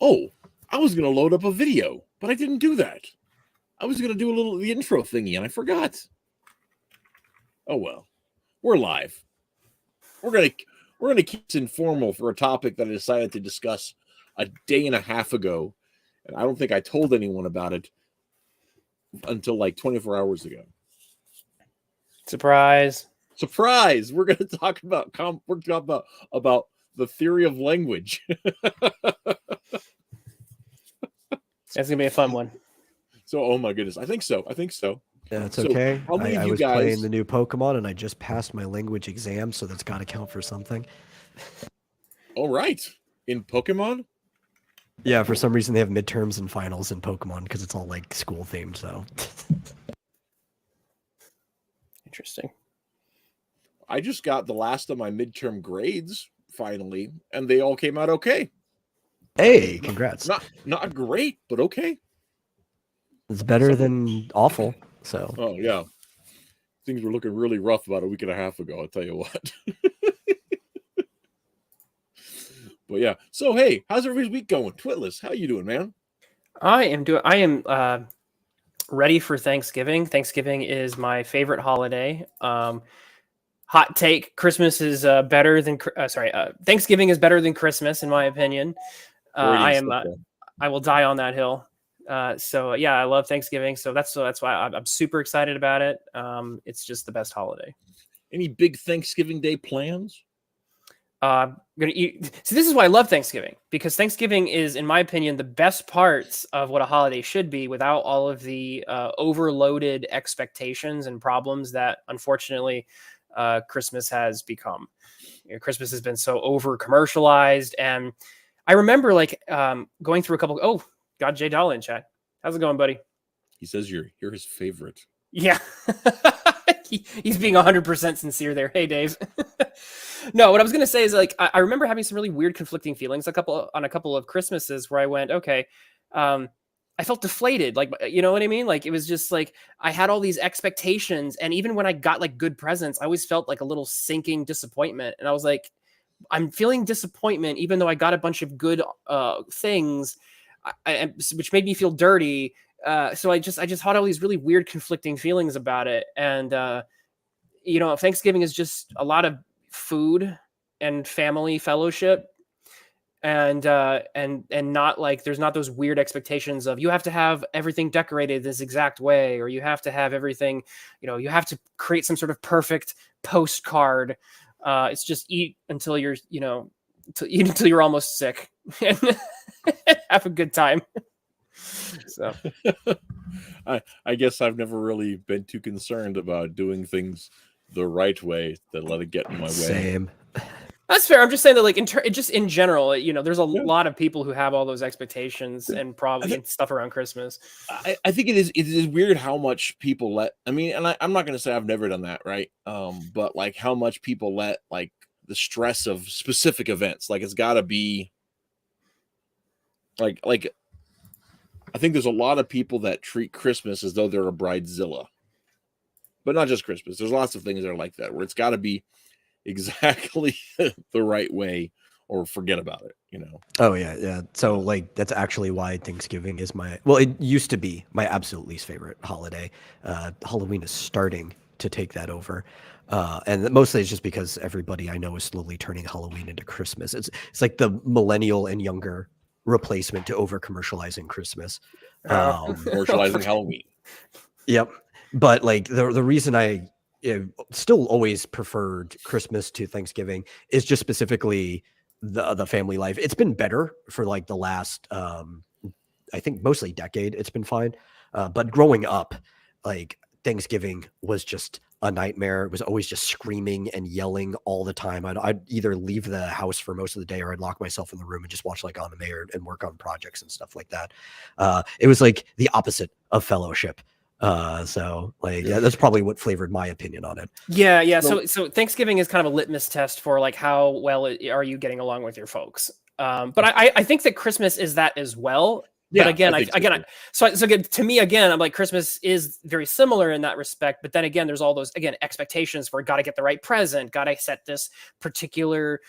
Oh, I was going to load up a video, but I didn't do that. I was going to do the intro thingy, and I forgot. Oh well, we're live. We're gonna keep this informal for a topic that I decided to discuss a day and a half ago, and I don't think I told anyone about it until like 24 hours ago. Surprise! We're going to talk about about the theory of language. That's gonna be a fun one. So, oh my goodness, I think so. Yeah, it's okay. I was guys playing the new Pokemon and I just passed my language exam, so that's got to count for something. All right, in Pokemon. Yeah, for some reason they have midterms and finals in Pokemon because it's all like school themed. So Interesting. I just got the last of my midterm grades finally, and they all came out okay. Hey, congrats! Not great, but okay. It's better than awful. So. Oh yeah, things were looking really rough about a week and a half ago. I'll tell you what. But yeah, so hey, how's everybody's week going? Twitless, how you doing, man? I am ready for Thanksgiving. Thanksgiving is my favorite holiday. Hot take: Christmas is better than Thanksgiving is better than Christmas in my opinion. I will die on that hill. So yeah, I love Thanksgiving. So that's why I'm super excited about it. It's just the best holiday. Any big Thanksgiving Day plans? I'm gonna eat. So this is why I love Thanksgiving, because Thanksgiving is, in my opinion, the best parts of what a holiday should be, without all of the overloaded expectations and problems that unfortunately Christmas has become. Christmas has been so over commercialized, and I remember going through a couple. Oh, got Jay Dollar in chat. How's it going, buddy? He says you're his favorite. Yeah. He's being 100% sincere there. Hey, Dave. No, what I was going to say is I remember having some really weird conflicting feelings on a couple of Christmases where I went, okay, I felt deflated. You know what I mean? It was just I had all these expectations. And even when I got good presents, I always felt a little sinking disappointment. And I was like, I'm feeling disappointment, even though I got a bunch of good things, which made me feel dirty. So I just had all these really weird conflicting feelings about it. And, Thanksgiving is just a lot of food and family fellowship, and not there's not those weird expectations of you have to have everything decorated this exact way, or you have to have everything, you have to create some sort of perfect postcard. It's just eat until you're, until you're almost sick and have a good time. So I guess I've never really been too concerned about doing things the right way to let it get in my way. Same. That's fair. I'm just saying that just in general, there's a lot of people who have all those expectations and probably stuff around Christmas. I think it is weird how much people I'm not going to say I've never done that, right? But how much people let the stress of specific events, it's got to be I think there's a lot of people that treat Christmas as though they're a bridezilla. But not just Christmas. There's lots of things that are like that, where it's got to be exactly the right way or forget about it, Oh, yeah. So, that's actually why Thanksgiving is it used to be my absolute least favorite holiday. Halloween is starting to take that over. And mostly it's just because everybody I know is slowly turning Halloween into Christmas. It's like the millennial and younger replacement to over commercializing Christmas. Commercializing Halloween. Yep. But the reason I still always preferred Christmas to Thanksgiving is just specifically the family life. It's been better for the last I think mostly decade. It's been fine. But growing up, Thanksgiving was just a nightmare. It was always just screaming and yelling all the time. I'd either leave the house for most of the day, or I'd lock myself in the room and just watch anime and work on projects and stuff like that. It was the opposite of fellowship. Yeah, that's probably what flavored my opinion on it. Yeah. So Thanksgiving is kind of a litmus test for how well are you getting along with your folks. But I think that Christmas is that as well. But again, so again, to me, again, I'm Christmas is very similar in that respect. But then again, there's all those expectations for got to get the right present, got to set this particular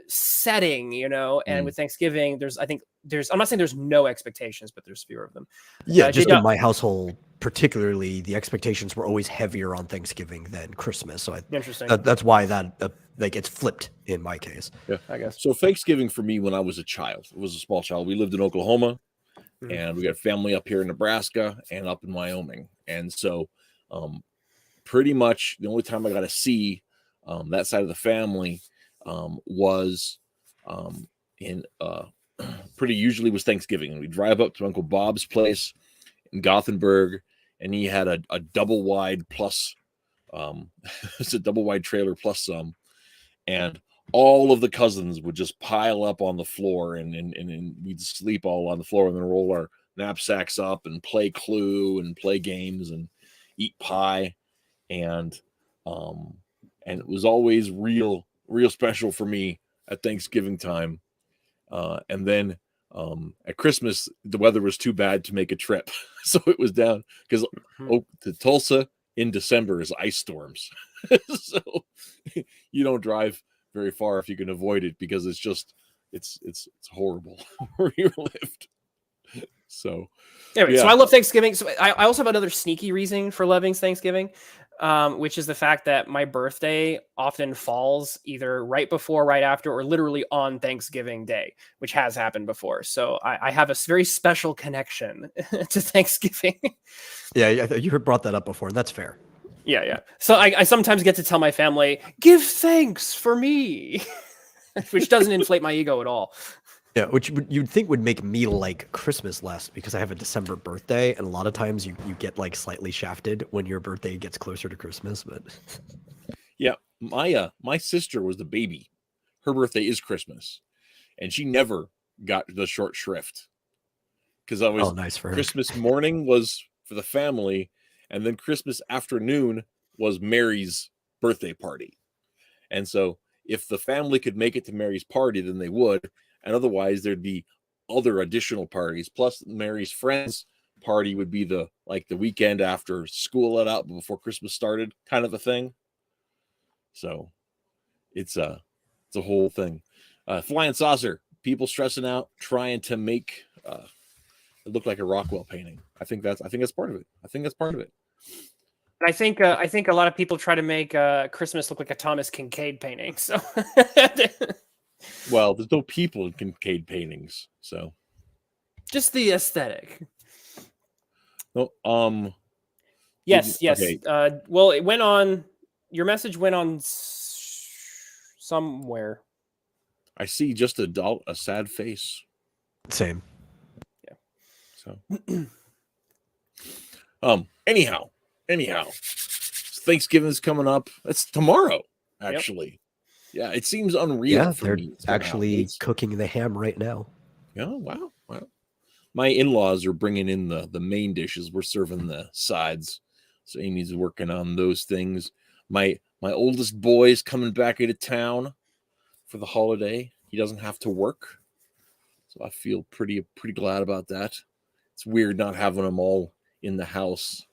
setting, you know. And with Thanksgiving, I'm not saying there's no expectations, but there's fewer of them. Yeah, just in my household, particularly, the expectations were always heavier on Thanksgiving than Christmas. So Interesting. That's why that like it's flipped in my case. Yeah, I guess. So Thanksgiving for me when I was a child, it was a small child. We lived in Oklahoma, and we got family up here in Nebraska and up in Wyoming, and so pretty much the only time I got to see that side of the family was in pretty usually was Thanksgiving, and we drive up to Uncle Bob's place in Gothenburg, and he had a double wide plus it's a double wide trailer plus some, and all of the cousins would just pile up on the floor, and we'd sleep all on the floor, and then roll our knapsacks up and play Clue and play games and eat pie, and it was always real special for me at Thanksgiving time. And then at Christmas, the weather was too bad to make a trip, so it was down because to Tulsa in December is ice storms, so you don't drive very far if you can avoid it, because it's just it's horrible where you lived. So anyway, so I love Thanksgiving. So I also have another sneaky reason for loving Thanksgiving, which is the fact that my birthday often falls either right before, right after, or literally on Thanksgiving Day, which has happened before. So I have a very special connection to Thanksgiving. Yeah, you brought that up before, and that's fair. Yeah. So I sometimes get to tell my family, give thanks for me, which doesn't inflate my ego at all. Yeah, which you'd think would make me like Christmas less, because I have a December birthday, and a lot of times you get like slightly shafted when your birthday gets closer to Christmas. But yeah, my sister was the baby. Her birthday is Christmas, and she never got the short shrift, because I was nice for her. Christmas morning was for the family, and then Christmas afternoon was Mary's birthday party. And so if the family could make it to Mary's party, then they would. And otherwise there'd be other additional parties. Plus Mary's friends party would be the weekend after school let out before Christmas started, kind of a thing. So it's a whole thing. Flying saucer, people stressing out, trying to make it look like a Rockwell painting. I think that's part of it. I think a lot of people try to make Christmas look like a Thomas Kincaid painting. So, well, there's no people in Kincaid paintings, so just the aesthetic. No, yes. Okay. Well, it went on. Your message went on somewhere. I see just a sad face. Same. Yeah. So, anyhow, Thanksgiving's coming up. It's tomorrow, actually. Yep. Yeah, it seems unreal. Yeah, for they're me. actually cooking the ham right now. Yeah, wow. My in-laws are bringing in the main dishes. We're serving the sides. So Amy's working on those things. My oldest boy's coming back into town for the holiday. He doesn't have to work, so I feel pretty glad about that. It's weird not having them all in the house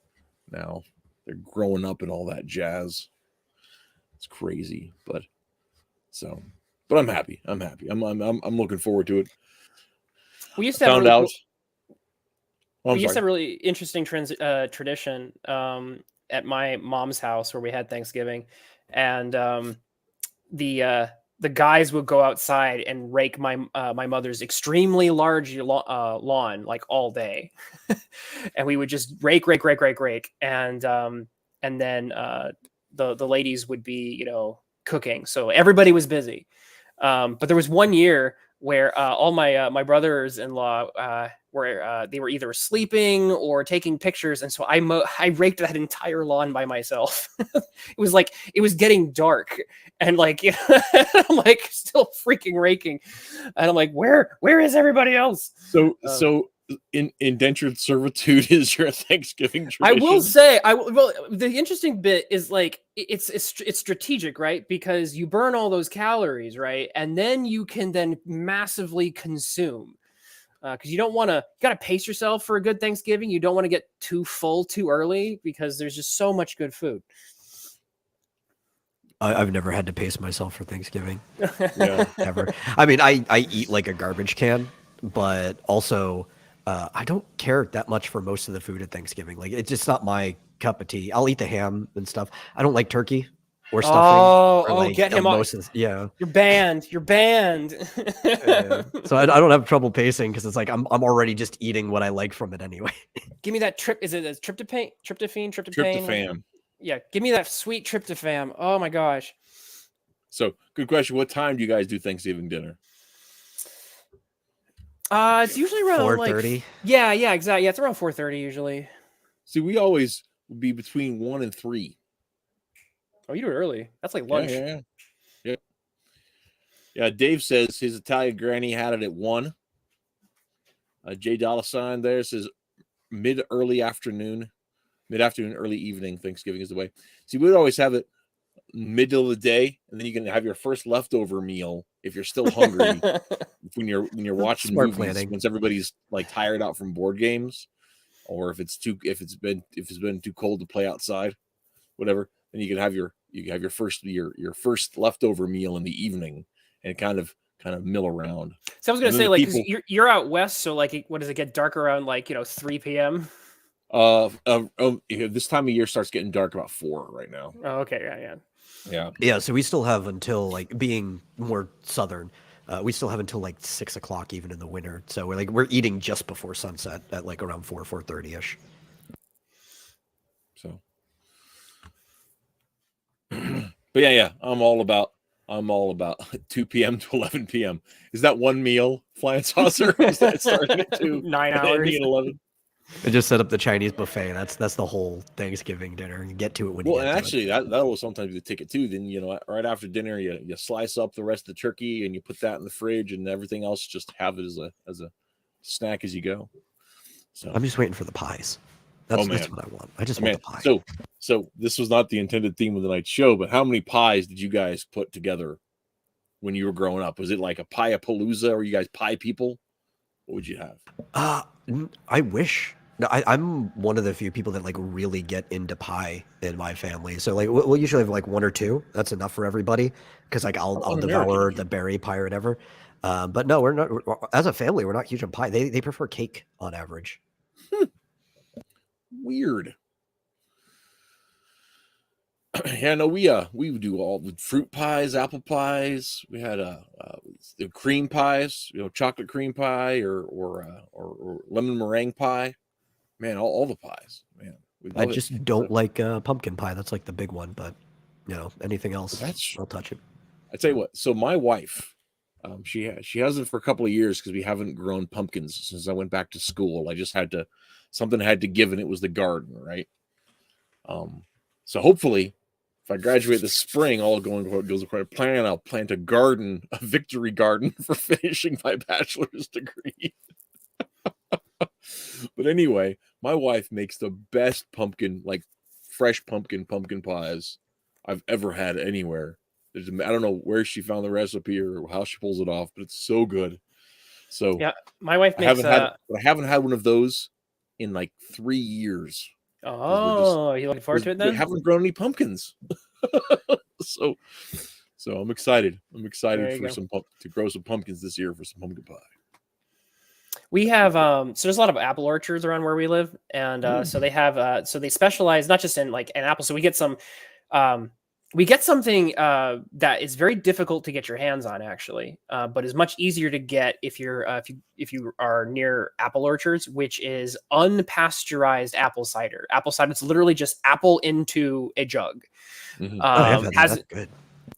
now. They're growing up and all that jazz. It's crazy, but I'm happy. I'm looking forward to it. We used to have a really interesting tradition at my mom's house where we had Thanksgiving, and the guys would go outside and rake my mother's extremely large lawn like all day, and we would just rake, and then the ladies would be cooking, so everybody was busy. But there was one year where all my brothers-in-law they were either sleeping or taking pictures, and so I raked that entire lawn by myself. It was getting dark, and I'm still freaking raking, and I'm like, where is everybody else? So indentured servitude is your Thanksgiving tradition? I will say, well, the interesting bit is it's strategic, right? Because you burn all those calories, right? And then you can then massively consume. Because you got to pace yourself for a good Thanksgiving. You don't want to get too full too early, because there's just so much good food. I've never had to pace myself for Thanksgiving. Yeah. Ever. I mean, I eat like a garbage can, but also I don't care that much for most of the food at Thanksgiving. Like it's just not my cup of tea. I'll eat the ham and stuff. I don't like turkey or stuffing or Oh, like get him on. most of yeah. You're banned. You're banned. So I don't have trouble pacing because it's like I'm already just eating what I like from it anyway. Give me that trip. Is it a tryptophan? Tryptophan. Yeah, give me that sweet tryptophan. Oh my gosh. So, good question. What time do you guys do Thanksgiving dinner? It's usually around 4:30. like yeah, exactly. Yeah, it's around 4:30 usually. See, we always would be between 1 and 3. Oh, you do it early. That's like lunch. Yeah. Dave says his Italian granny had it at 1. Jay Dollar Sign there says mid-afternoon, early evening. Thanksgiving is the way. See, we'd always have it middle of the day, and then you can have your first leftover meal if you're still hungry when you're watching Smart movies planning. once everybody's like tired out from board games, or if it's been too cold to play outside, whatever. Then you can have your first leftover meal in the evening and kind of mill around. So I was gonna say, like, 'cause you're out west, so like, what does it get dark around like 3 p.m.? This time of year starts getting dark about 4 right now. Oh, okay, yeah. Yeah, so we still have until like being more southern. We still have until like 6 o'clock even in the winter. So we're eating just before sunset at like around 4:30 ish. So, but yeah, I'm all about 2 p.m. to 11 p.m. Is that one meal, flying saucer? Is that starting at 2, 9 and hours. ending at 11? I just set up the Chinese buffet. That's the whole Thanksgiving dinner. You get to it when you Well, get and to actually, that will sometimes be the ticket too. Then right after dinner, you slice up the rest of the turkey and you put that in the fridge, and everything else just have it as a snack as you go. So I'm just waiting for the pies. That's what I want. I just want the pie. So this was not the intended theme of the night's show, but how many pies did you guys put together when you were growing up? Was it like a pie-a-palooza, or you guys pie people? What would you have? I wish. No, I'm one of the few people that like really get into pie in my family. So like we'll usually have like 1 or 2. That's enough for everybody because like I'll devour the berry pie or whatever. But no, we're not. As a family, we're not huge on pie. They prefer cake on average. Weird. Yeah, no, we do all the fruit pies, apple pies. We had the cream pies, chocolate cream pie or lemon meringue pie. Man, all the pies, man. I just don't like pumpkin pie. That's like the big one, but anything else, I'll touch it. I tell you what. So my wife, she hasn't for a couple of years because we haven't grown pumpkins since I went back to school. I just something had to give, and it was the garden, right? So hopefully, if I graduate this spring, all goes according to plan, I'll plant a victory garden for finishing my bachelor's degree. But anyway, my wife makes the best pumpkin, like fresh pumpkin pies I've ever had anywhere. I don't know where she found the recipe or how she pulls it off, but it's so good. So yeah, my wife makes. I haven't had one of those in like 3 years. Oh, you looking forward to it then? We haven't grown any pumpkins, so I'm excited. I'm excited to grow some pumpkins this year for some pumpkin pie. We have so there's a lot of apple orchards around where we live, and so they have so they specialize not just in like an apple. So we get something that is very difficult to get your hands on actually, but is much easier to get if you are near apple orchards, which is unpasteurized apple cider. Apple cider, it's literally just apple into a jug. Mm-hmm. That's good.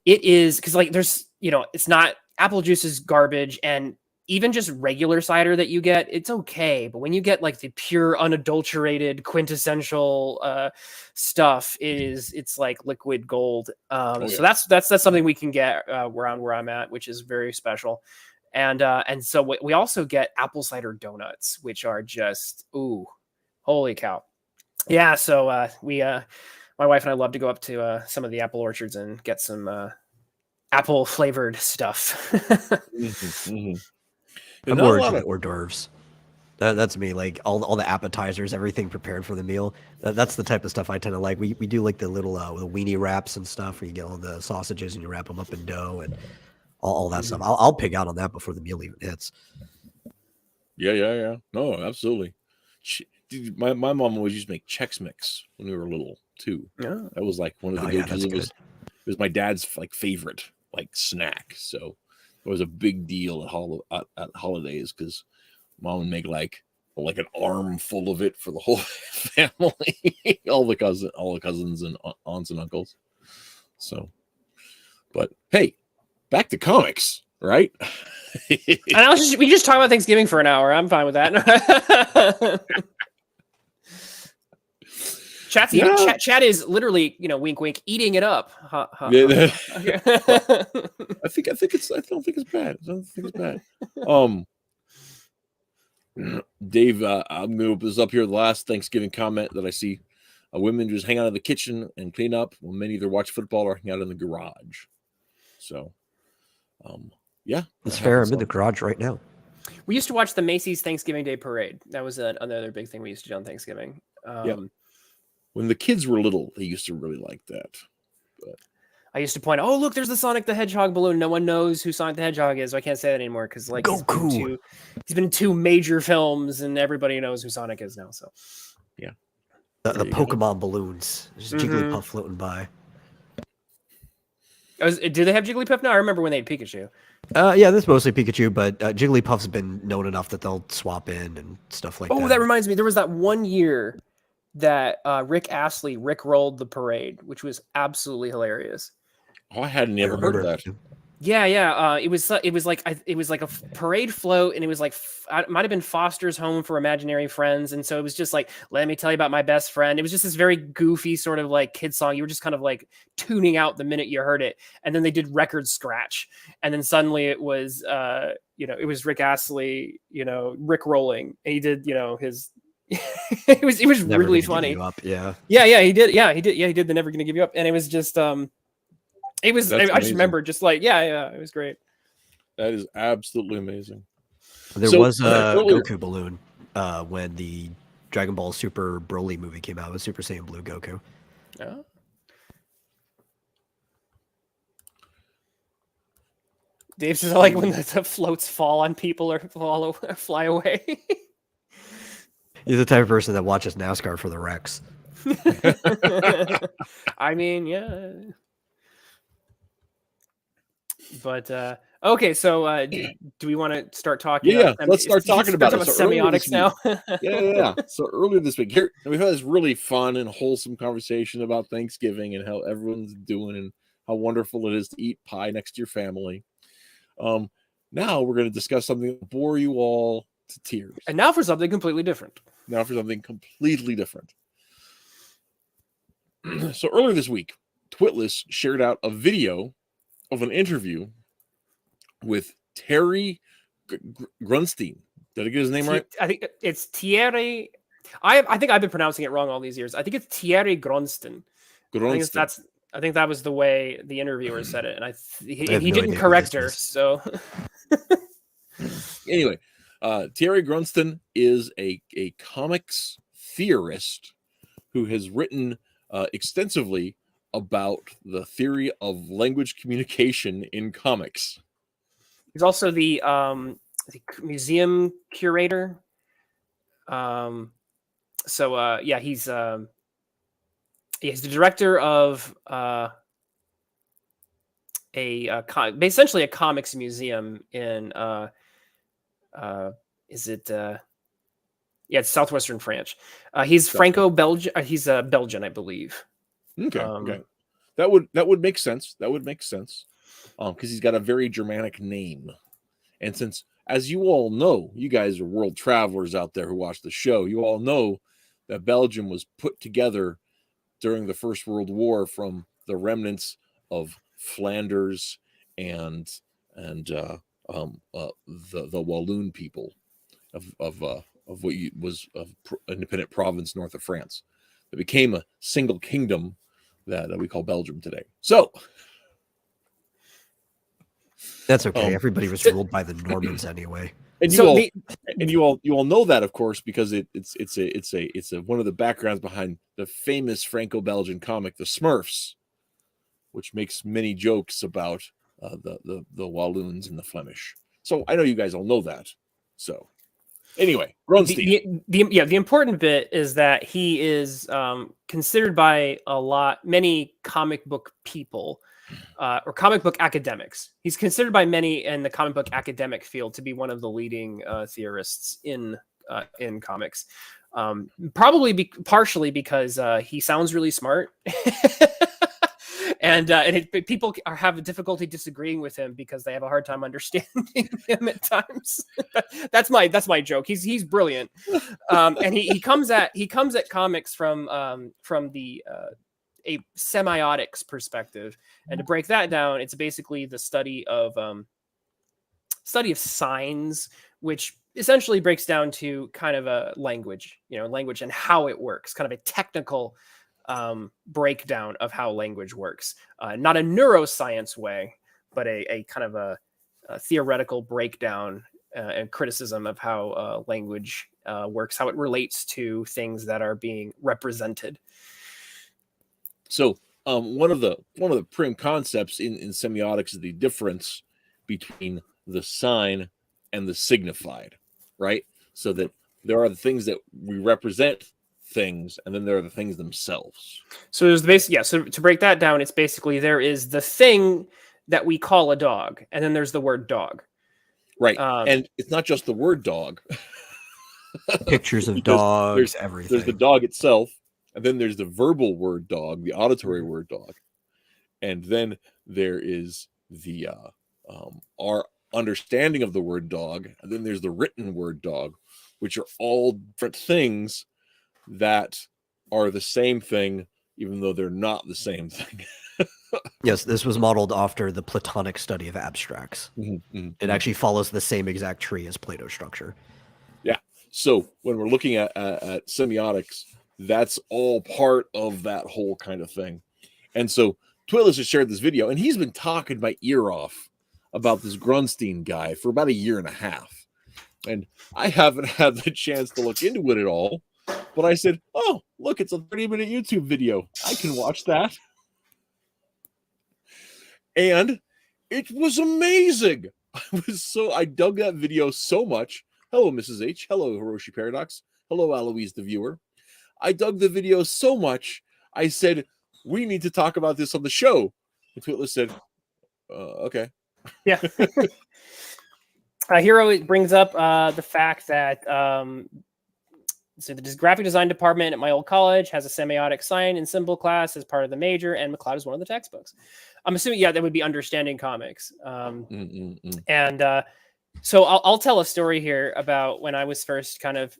It is because like there's it's not, apple juice is garbage, and even just regular cider that you get, it's okay. But when you get like the pure, unadulterated, quintessential stuff, it's like liquid gold. So that's something we can get around where I'm at, which is very special. And so we also get apple cider donuts, which are just holy cow. Yeah. So my wife and I love to go up to some of the apple orchards and get some apple flavored stuff. I'm more into hors d'oeuvres. That's me. Like all the appetizers, everything prepared for the meal. That's the type of stuff I tend to like. We do like the little the weenie wraps and stuff where you get all the sausages and you wrap them up in dough and all that stuff. I'll pig out on that before the meal even hits. Yeah. No, absolutely. My mom always used to make Chex Mix when we were little too. Yeah. That was like one of the Yeah, go-tos. that's It was my dad's like favorite like snack. So it was a big deal at holidays because mom would make like an arm full of it for the whole family, all the cousins and aunts and uncles. So, but hey, back to comics, right? We just talk about Thanksgiving for an hour. I'm fine with that. Chat is literally, wink, wink, eating it up. Yeah. I don't think it's bad. I don't think it's bad. Dave, I'm gonna put this up here. The last Thanksgiving comment that I see: women just hang out in the kitchen and clean up, while many either watch football or hang out in the garage. So, yeah, it's fair. I'm in the garage right now. We used to watch the Macy's Thanksgiving Day Parade. That was another big thing we used to do on Thanksgiving. Yeah. When the kids were little, they used to really like that. But I used to point, oh, look, there's the Sonic the Hedgehog balloon. No one knows who Sonic the Hedgehog is, so I can't say that anymore because like he's been in 2 major films and everybody knows who Sonic is now. So yeah. The Pokemon balloons. There's Jigglypuff floating by. Do they have Jigglypuff now? I remember when they had Pikachu. Yeah, this is mostly Pikachu, but Jigglypuff's been known enough that they'll swap in and stuff like that. Oh, that reminds me. There was that one year that Rick Astley rickrolled the parade, which was absolutely hilarious. Oh, I hadn't ever heard of that. Yeah. It was like a parade float, and it was like it might have been Foster's Home for Imaginary Friends, and so it was just like, let me tell you about my best friend. It was just this very goofy sort of like kid song. You were just kind of like tuning out the minute you heard it, and then they did record scratch, and then suddenly it was it was Rick Astley, Rick rolling, and he did his. it was Never really Gonna funny. Give You Up, yeah. Yeah, he did. Yeah, he did the Never Gonna Give You Up, and it was just it was. I just remember just like it was great. That is absolutely amazing. There was a Goku balloon when the Dragon Ball Super Broly movie came out. It was Super Saiyan Blue Goku. Oh. Dave says, I like when the floats fall on people or fly away. He's the type of person that watches NASCAR for the wrecks. I mean, yeah. But okay, so do we want to start talking? Yeah, let's start talking about it. Semiotics now. Yeah. So earlier this week, here we've had this really fun and wholesome conversation about Thanksgiving and how everyone's doing and how wonderful it is to eat pie next to your family. Now we're going to discuss something that will bore you all to tears. And now for something completely different. So earlier this week, Twitless shared out a video of an interview with Terry Grunstein. Did I get his name right? I think it's Thierry. I think I've been pronouncing it wrong all these years. I think it's Thierry Grunstein. I think that was the way the interviewer said it, and he didn't correct her. So anyway, Thierry Grunstein is a comics theorist who has written extensively about the theory of language communication in comics. He's also the museum curator. He's the director of essentially a comics museum in it's southwestern France. He's Franco-Belgian. He's Belgian, I believe. Okay. That would make sense. Because he's got a very Germanic name. And since, as you all know, you guys are world travelers out there who watch the show, you all know that Belgium was put together during the First World War from the remnants of Flanders and the Walloon people of what was independent province north of France. It became a single kingdom that we call Belgium today. So that's okay. Everybody was ruled by the Normans anyway. And So you all know that, of course, because it's a one of the backgrounds behind the famous Franco-Belgian comic, The Smurfs, which makes many jokes about the Walloons and the Flemish. So I know you guys all know that. So anyway, Grunstein. the important bit is that he is considered by many comic book people or comic book academics. He's considered by many in the comic book academic field to be one of the leading theorists in comics. Probably partially because he sounds really smart. And people have difficulty disagreeing with him because they have a hard time understanding him at times. that's my joke. He's brilliant, and he comes at comics from the a semiotics perspective. And to break that down, it's basically the study of signs, which essentially breaks down to kind of a language and how it works, kind of a technical breakdown of how language works, not a neuroscience way, but a kind of a theoretical breakdown and criticism of how language works, how it relates to things that are being represented. So one of the prim concepts in semiotics is the difference between the sign and the signified, right? So that there are the things that we represent things, and then there are the things themselves. So there's the base, yeah. So to break that down, it's basically there is the thing that we call a dog, and then there's the word dog. Right. And it's not just the word dog. Pictures of dogs, everything. There's the dog itself, and then there's the verbal word dog, the auditory word dog. And then there is the our understanding of the word dog, and then there's the written word dog, which are all different things that are the same thing, even though they're not the same thing. Yes, this was modeled after the Platonic study of abstracts. It actually follows the same exact tree as Plato's structure. Yeah. So when we're looking at semiotics, that's all part of that whole kind of thing. And so Twillis has shared this video, and he's been talking my ear off about this Grunstein guy for about a year and a half. And I haven't had the chance to look into it at all. But I said, oh, look, it's a 30-minute YouTube video. I can watch that. And it was amazing. I dug that video so much. Hello, Mrs. H. Hello, Hiroshi Paradox. Hello, Eloise, the viewer. I dug the video so much, I said, we need to talk about this on the show. And Twitlis said, okay. Yeah. Hero brings up the fact that so the graphic design department at my old college has a semiotic sign and symbol class as part of the major, and McLeod is one of the textbooks. I'm assuming, that would be understanding comics. And so I'll tell a story here about when I was first kind of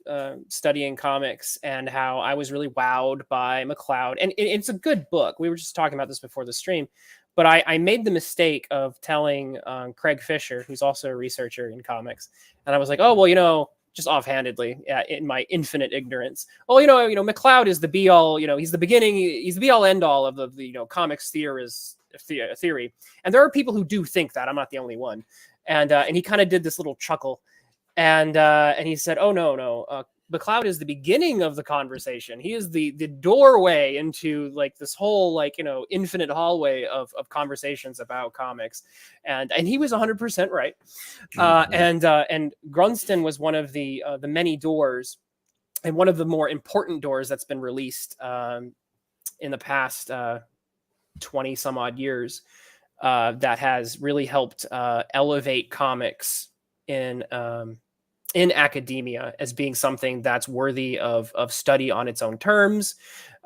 studying comics and how I was really wowed by McLeod. And it's a good book. We were just talking about this before the stream, but I made the mistake of telling Craig Fisher, who's also a researcher in comics, and I was like, oh, well, just offhandedly, in my infinite ignorance. Oh, McLeod is the be all. He's the beginning. He's the be all end all of the comics theory. And there are people who do think that. I'm not the only one. And he kind of did this little chuckle, and he said, "Oh no, McLeod is the beginning of the conversation. He is the doorway into like this whole infinite hallway of conversations about comics." And he was 100% right. And Grunstein was one of the many doors, and one of the more important doors that's been released in the past 20 some odd years. That has really helped elevate comics in academia as being something that's worthy of study on its own terms,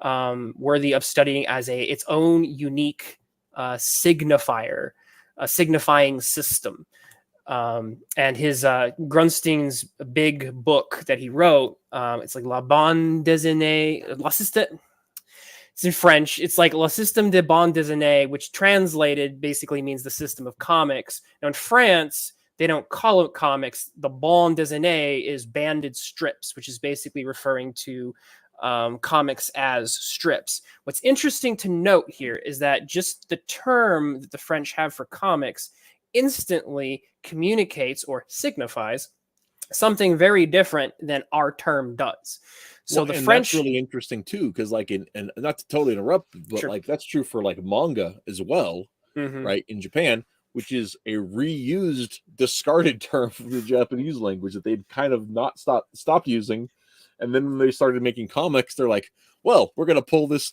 worthy of studying as its own unique signifier, a signifying system. And his Grunstein's big book that he wrote, it's like La Bande Dessinée, it's in French. It's like Le Système de Bande Dessinée, which translated basically means the system of comics. Now in France, they don't call it comics. The bande dessinée is banded strips, which is basically referring to comics as strips. What's interesting to note here is that just the term that the French have for comics instantly communicates or signifies something very different than our term does. So the and French, that's really interesting too, because like and not to totally interrupt, but sure. like that's true for like manga as well, right? In Japan, which is a reused, discarded term from the Japanese language that they'd kind of not stopped using, and then when they started making comics, they're like, well, we're gonna pull this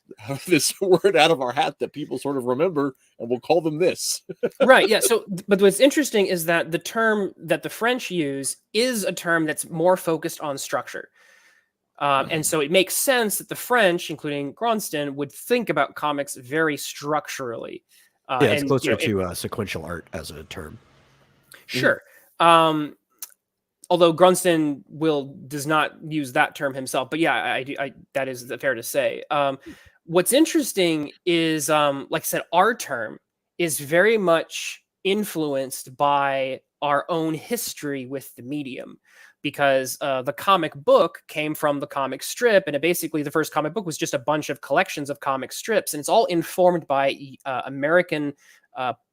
word out of our hat that people sort of remember, and we'll call them this. Right. Yeah. So, but what's interesting is that the term that the French use is a term that's more focused on structure. And so it makes sense that the French, including Gronston, would think about comics very structurally. Yeah, it's and, closer you know, to sequential art as a term. Sure. Although Grunston does not use that term himself, but yeah, I that is fair to say. What's interesting is, like I said, our term is very much influenced by our own history with the medium, because the comic book came from the comic strip, and basically the first comic book was just a bunch of collections of comic strips, and it's all informed by American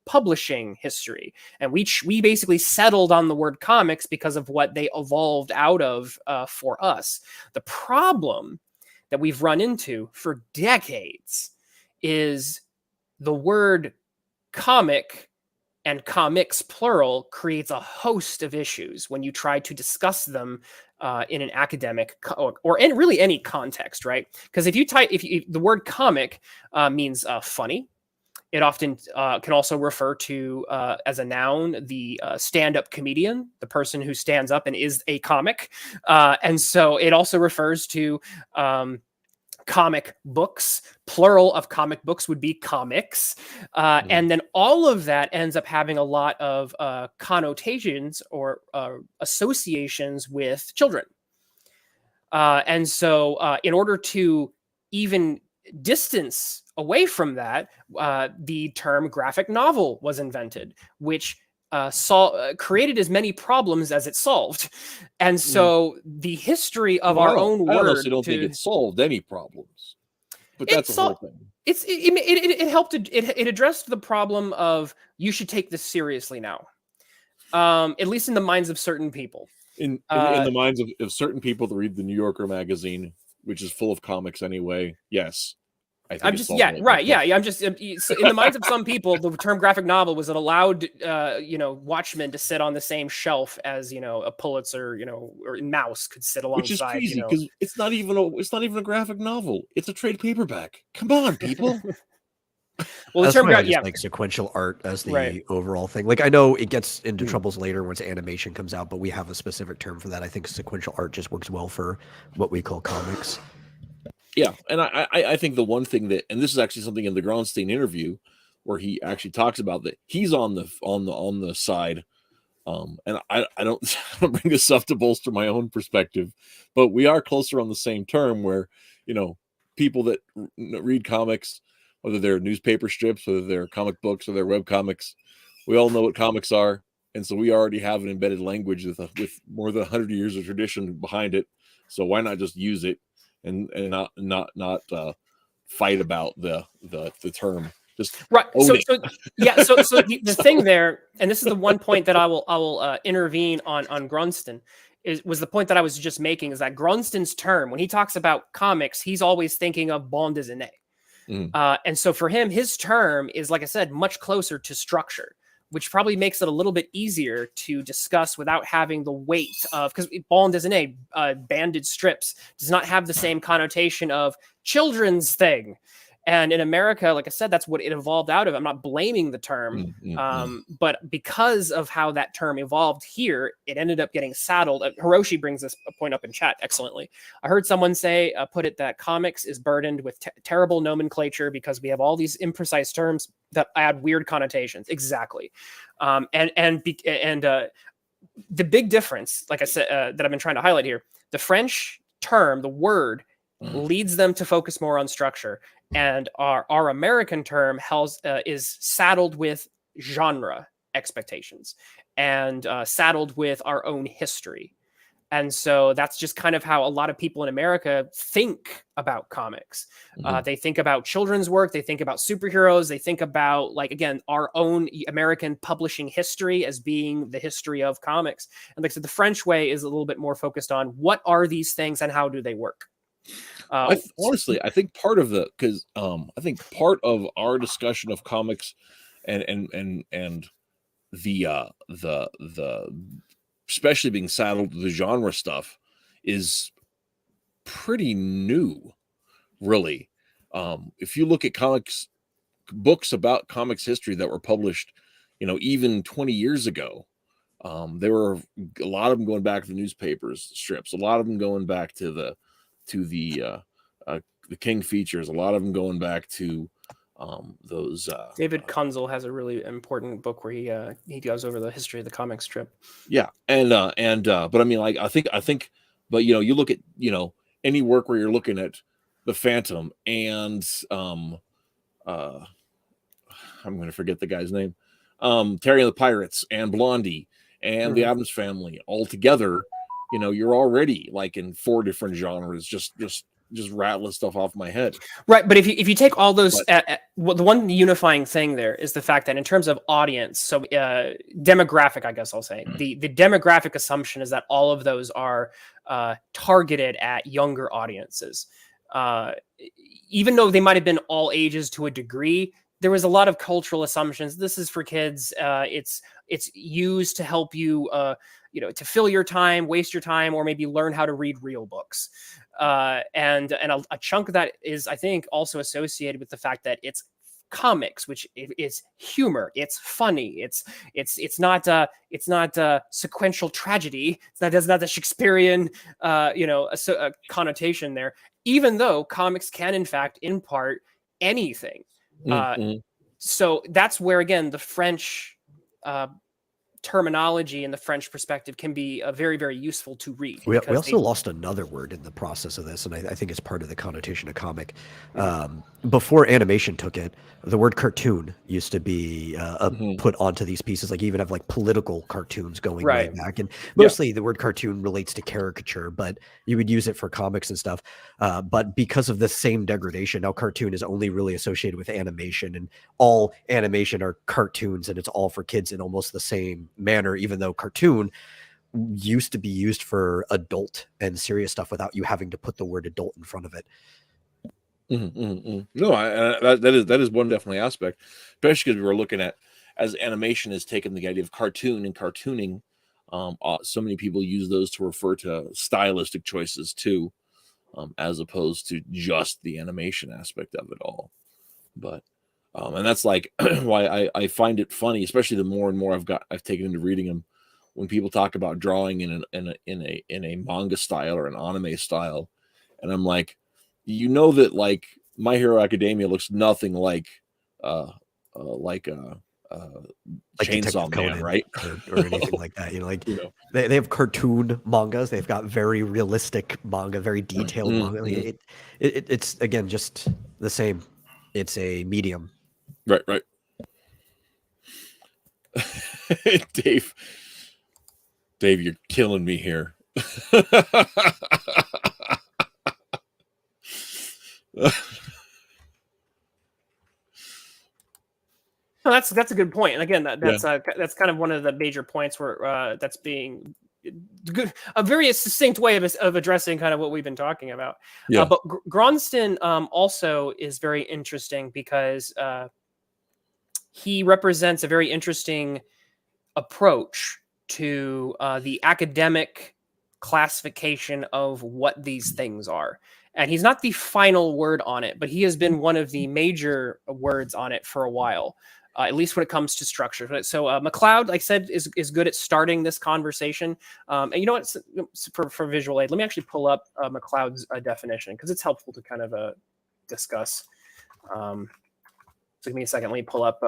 publishing history, and we basically settled on the word comics because of what they evolved out of for us. The problem that we've run into for decades is the word comic and comics plural creates a host of issues when you try to discuss them in an academic or in really any context, right? Because if the word comic means funny. It often can also refer to, as a noun, the stand-up comedian, the person who stands up and is a comic. And so it also refers to comic books. Plural of comic books would be comics. And then all of that ends up having a lot of connotations or associations with children. And so in order to even distance away from that, the term graphic novel was invented, which created as many problems as it solved. And so the history of our own I word, honestly don't think it solved any problems, but that's a whole thing. It helped. It addressed the problem of you should take this seriously now, at least in the minds of certain people. In the minds of certain people that read the New Yorker magazine, which is full of comics anyway. Yes, I'm just right. Yeah, I'm just in the minds of some people, the term graphic novel was it allowed Watchmen to sit on the same shelf as a Pulitzer, or Mouse could sit alongside. Which is crazy because it's not even a graphic novel. It's a trade paperback. Come on, people. Well, the term like sequential art as the overall thing. Like I know it gets into troubles later once animation comes out, but we have a specific term for that. I think sequential art just works well for what we call comics. Yeah, and I think the one thing that, and this is actually something in the Gronstein interview where he actually talks about that he's on the side, and I don't bring this up to bolster my own perspective, but we are closer on the same term where people that read comics, whether they're newspaper strips, whether they're comic books or they're web comics, we all know what comics are, and so we already have an embedded language with more than 100 years of tradition behind it. So why not just use it? And not fight about the term. Just right. So the thing there, and this is the one point that I will intervene on Grunston, was the point that I was just making, is that Grunston's term, when he talks about comics, he's always thinking of bande dessinée. And so for him, his term is, like I said, much closer to structure, which probably makes it a little bit easier to discuss without having the weight of, because bande dessinée, banded strips, does not have the same connotation of children's thing. And in America, like I said, that's what it evolved out of. I'm not blaming the term, but because of how that term evolved here, it ended up getting saddled. Hiroshi brings this point up in chat excellently. I heard someone put it that comics is burdened with terrible nomenclature because we have all these imprecise terms that add weird connotations. Exactly. The big difference, like I said, that I've been trying to highlight here, the French term, the word, leads them to focus more on structure. And our American term is saddled with genre expectations and saddled with our own history. And so that's just kind of how a lot of people in America think about comics. They think about children's work. They think about superheroes. They think about, like, again, our own American publishing history as being the history of comics. And like I said, the French way is a little bit more focused on what are these things and how do they work. Honestly, I think part of I think part of our discussion of comics and the especially being saddled with the genre stuff is pretty new, really. If you look at books about comics history that were published, even 20 years ago, there were a lot of them going back to the newspapers, strips, a lot of them going back to the King features, a lot of them going back to those. David Kunzel has a really important book where he goes over the history of the comic strip. Yeah, but I mean, like, I think, but you look at any work where you're looking at the Phantom and I'm going to forget the guy's name, Terry and the Pirates and Blondie and the Addams Family all together, you're already like in 4 different genres, just rattling stuff off my head. Right, but if you take all those, well, the one unifying thing there is the fact that in terms of audience, so demographic, I guess I'll say, the demographic assumption is that all of those are targeted at younger audiences. Even though they might have been all ages to a degree, there was a lot of cultural assumptions. This is for kids. It's used to help you, to fill your time, waste your time, or maybe learn how to read real books. And a chunk of that is, I think, also associated with the fact that it's comics, which is humor. It's funny. It's not sequential tragedy. It's not the Shakespearean, a connotation there. Even though comics can, in fact, impart anything. So that's where, again, the French terminology and the French perspective can be very, very useful to read. We also lost another word in the process of this, and I think it's part of the connotation of comic. Before animation took it, the word cartoon used to be put onto these pieces. Like, you even have like political cartoons going way back, and mostly the word cartoon relates to caricature, but you would use it for comics and stuff. But because of the same degradation, now cartoon is only really associated with animation, and all animation are cartoons, and it's all for kids in almost the same manner, even though cartoon used to be used for adult and serious stuff without you having to put the word adult in front of it. No, that is one definitely aspect, especially because we were looking at, as animation has taken the idea of cartoon and cartooning. So many people use those to refer to stylistic choices too, as opposed to just the animation aspect of it all. But and that's like why I find it funny, especially the more and more I've taken into reading them, when people talk about drawing in a manga style or an anime style, and I'm like, that like My Hero Academia looks nothing like Chainsaw Man, right? or anything like that. They have cartoon mangas. They've got very realistic manga, very detailed manga. It's again just the same. It's a medium. Right. Dave, you're killing me here. No, that's a good point. And again, that's kind of one of the major points where that's being good, a very succinct way of addressing kind of what we've been talking about. But Gronston also is very interesting because he represents a very interesting approach to the academic classification of what these things are. And he's not the final word on it, but he has been one of the major words on it for a while, at least when it comes to structure. So McLeod, like I said, is good at starting this conversation. And you know what? For visual aid, let me actually pull up McLeod's definition, because it's helpful to kind of discuss. So give me a second. Let me pull up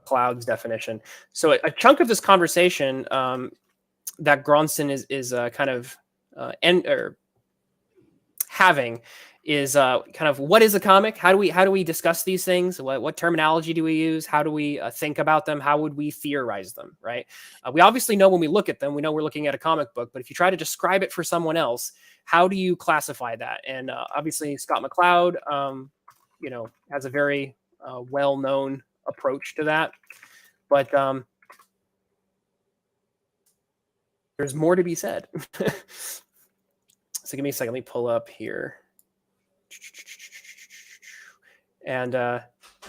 McLeod's definition. So a chunk of this conversation that Gronston is kind of having is kind of what is a comic? How do we discuss these things? What terminology do we use? How do we think about them? How would we theorize them? Right? We obviously know when we look at them, we know we're looking at a comic book. But if you try to describe it for someone else, how do you classify that? And obviously, Scott McCloud, has a very well-known approach to that. But there's more to be said. So give me a second. Let me pull up here. And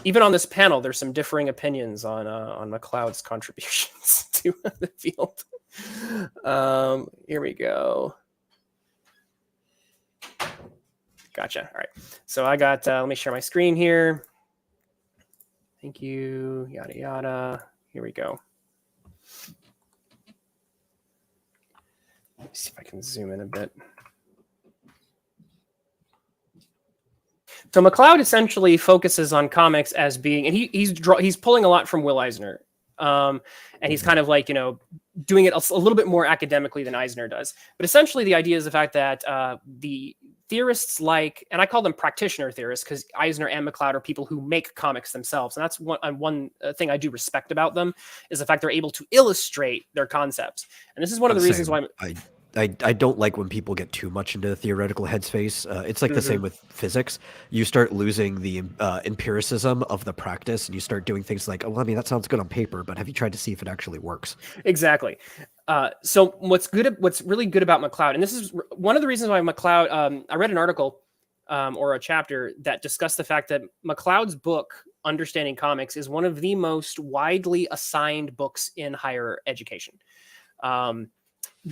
even on this panel, there's some differing opinions on McCloud's contributions to the field. Here we go. Gotcha. All right. So I got, let me share my screen here. Thank you. Yada, yada. Here we go. Let me see if I can zoom in a bit. So McCloud essentially focuses on comics as being, and he's pulling a lot from Will Eisner, and he's kind of like doing it a little bit more academically than Eisner does. But essentially, the idea is the fact that the theorists and I call them practitioner theorists because Eisner and McCloud are people who make comics themselves, and that's one thing I do respect about them is the fact they're able to illustrate their concepts. And this is one of the reasons why I don't like when people get too much into the theoretical headspace. It's like the same with physics. You start losing the empiricism of the practice, and you start doing things like, "Oh, I mean, that sounds good on paper, but have you tried to see if it actually works?" Exactly. So what's really good about McCloud, and this is one of the reasons why McCloud. I read an article or a chapter that discussed the fact that McCloud's book, Understanding Comics, is one of the most widely assigned books in higher education.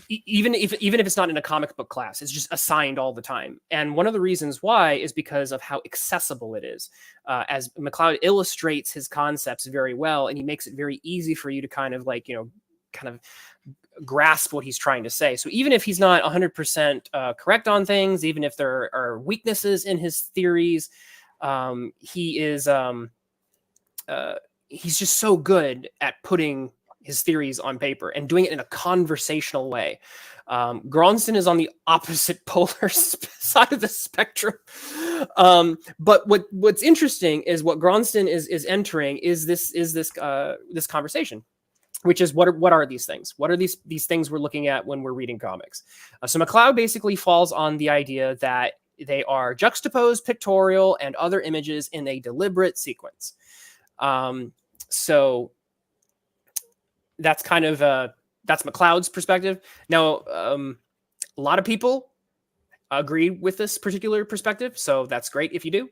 Even if it's not in a comic book class, it's just assigned all the time. And one of the reasons why is because of how accessible it is. As McCloud illustrates his concepts very well, and he makes it very easy for you to kind of grasp what he's trying to say. So even if he's not 100% correct on things, even if there are weaknesses in his theories, he's just so good at putting his theories on paper and doing it in a conversational way. Gronston is on the opposite polar side of the spectrum. But what's interesting is what Gronston is entering is this conversation, which is what are these things? What are these things we're looking at when we're reading comics? So McCloud basically falls on the idea that they are juxtaposed pictorial and other images in a deliberate sequence. So that's kind of that's McCloud's perspective. Now, a lot of people agree with this particular perspective, so that's great if you do.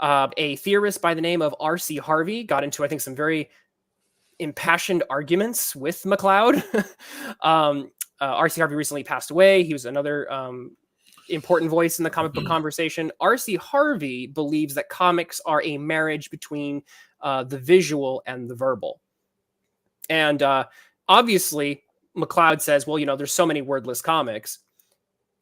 A theorist by the name of R.C. Harvey got into, I think, some very impassioned arguments with McCloud. R.C. Harvey recently passed away. He was another important voice in the comic book conversation. R.C. Harvey believes that comics are a marriage between the visual and the verbal. And obviously, McCloud says, well, there's so many wordless comics.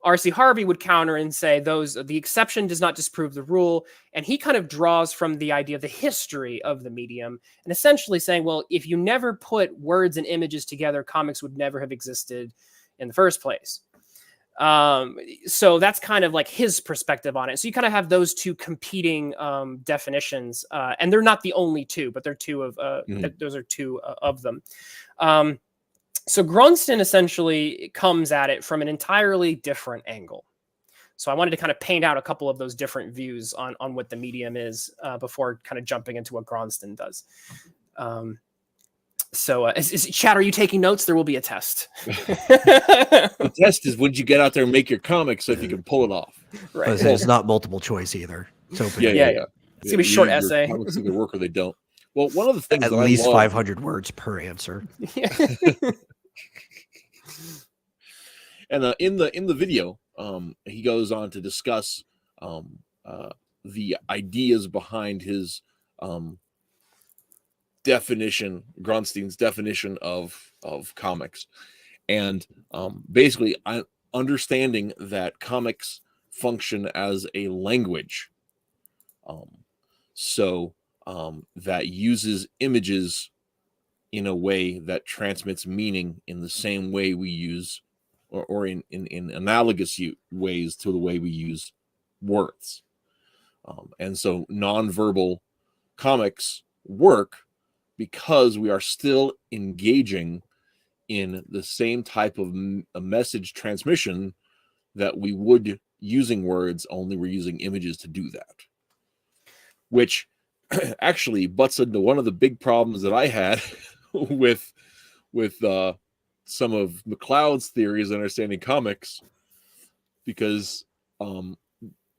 R.C. Harvey would counter and say the exception does not disprove the rule. And he kind of draws from the idea of the history of the medium and essentially saying, well, if you never put words and images together, comics would never have existed in the first place. So that's kind of like his perspective on it. So you kind of have those two competing definitions, and they're not the only two, but they're two of those are two of them. So Gronston essentially comes at it from an entirely different angle. So I wanted to kind of paint out a couple of those different views on what the medium is before kind of jumping into what Gronston does. So Chad, are you taking notes? There will be a test. The test is, would you get out there and make your comic so if you can pull it off? Right. It's not multiple choice either. So Yeah. It's gonna be a short essay. Comics either work or they don't. Well, one of the things at least 500 words per answer. And in the video, he goes on to discuss the ideas behind his definition, Gronstein's definition of comics, and basically understanding that comics function as a language, that uses images in a way that transmits meaning in the same way we use, or in analogous ways to the way we use words. And so nonverbal comics work because we are still engaging in the same type of a message transmission that we would using words, only we're using images to do that. Which actually butts into one of the big problems that I had with some of McLeod's theories on understanding comics, because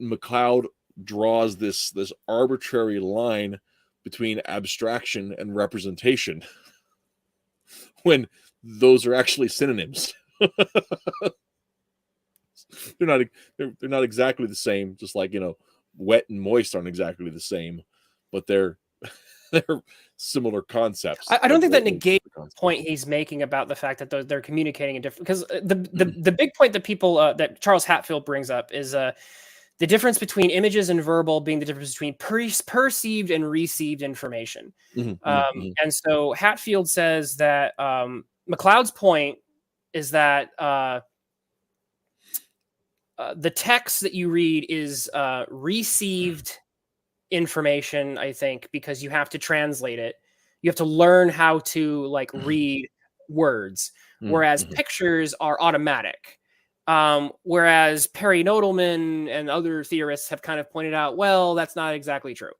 McLeod draws this arbitrary line between abstraction and representation when those are actually synonyms. they're not exactly the same, just like, wet and moist aren't exactly the same, but they're similar concepts. I don't think that negates the point he's making about the fact that they're communicating in different, because the big point that people that Charles Hatfield brings up is the difference between images and verbal being the difference between perceived and received information. And so Hatfield says that McLeod's point is that the text that you read is received information, I think, because you have to translate it. You have to learn how to read words, whereas pictures are automatic. Whereas Perry Nodelman and other theorists have kind of pointed out, well, that's not exactly true.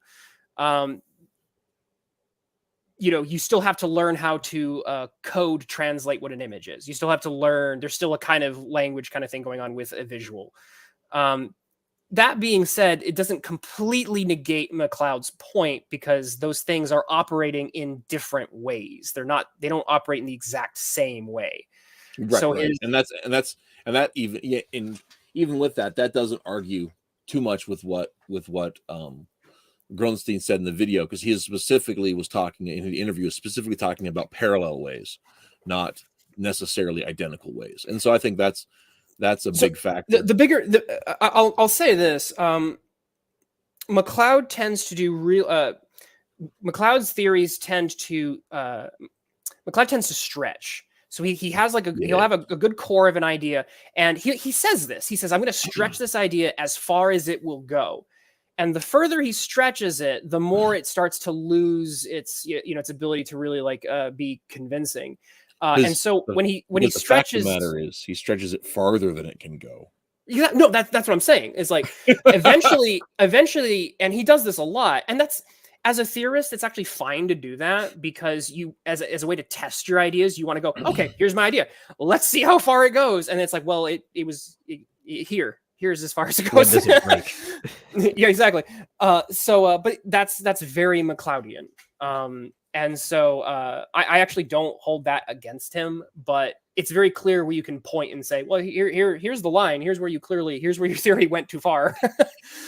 You still have to learn how to code translate what an image is. You still have to learn. There's still a kind of language kind of thing going on with a visual. That being said, it doesn't completely negate McLeod's point, because those things are operating in different ways. They don't operate in the exact same way. Right, so right. And that even with that doesn't argue too much with what Grunstein said in the video, because he specifically was talking in the interview, specifically talking about parallel ways, not necessarily identical ways. And so I think that's a big factor. I'll say this: McLeod tends to do McLeod's theories tend to McLeod tends to stretch. So he has he'll have a good core of an idea, and he says this. He says, "I'm going to stretch this idea as far as it will go." And the further he stretches it, the more it starts to lose its ability to really be convincing. And so when he stretches, the matter is he stretches it farther than it can go. Yeah, no, that's what I'm saying. It's eventually, and he does this a lot. And that's, as a theorist, it's actually fine to do that, because you, as a way to test your ideas, you want to go, okay, here's my idea. Let's see how far it goes. And it's well, here's as far as it goes. When does it break? Yeah, exactly. But that's very McLeodian. And so I actually don't hold that against him, but it's very clear where you can point and say, well, here's the line. Here's where your theory went too far.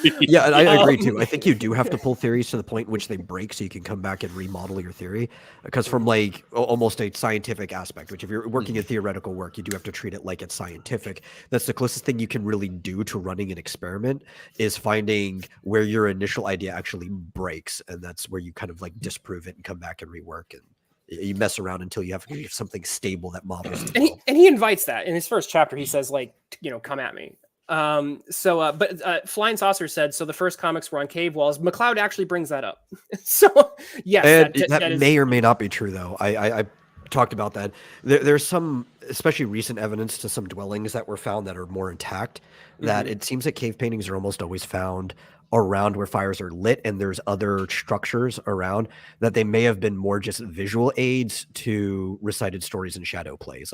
Yeah, and I agree too. I think you do have to pull theories to the point in which they break, so you can come back and remodel your theory. Because from almost a scientific aspect, which if you're working in theoretical work, you do have to treat it like it's scientific. That's the closest thing you can really do to running an experiment, is finding where your initial idea actually breaks, and that's where you kind of disprove it and come back and rework, and you mess around until you have something stable that models it. And he invites that in his first chapter. He says, come at me. But Flying Saucer said, so the first comics were on cave walls. McLeod actually brings that up. So yes, and that may or may not be true, though. I talked about that. There's some, especially recent evidence to some dwellings that were found that are more intact, that it seems that cave paintings are almost always found around where fires are lit, and there's other structures around that they may have been more just visual aids to recited stories and shadow plays,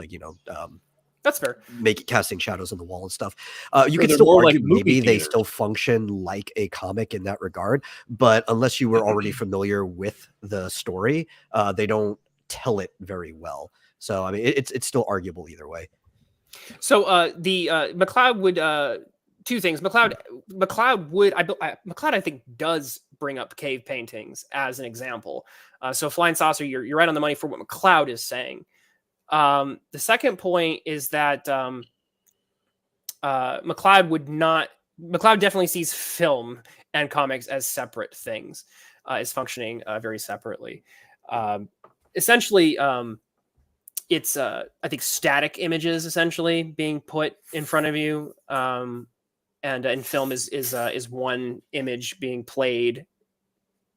that's fair. Casting shadows on the wall and stuff. You can still argue maybe they still function like a comic in that regard, but unless you were already familiar with the story, they don't tell it very well. So I mean, it's still arguable either way. So McLeod would two things. McLeod I think does bring up cave paintings as an example. So Flying Saucer, you're right on the money for what McLeod is saying. The second point is that McLeod definitely sees film and comics as separate things, is functioning very separately. Essentially, it's I think static images essentially being put in front of you. and in film is one image being played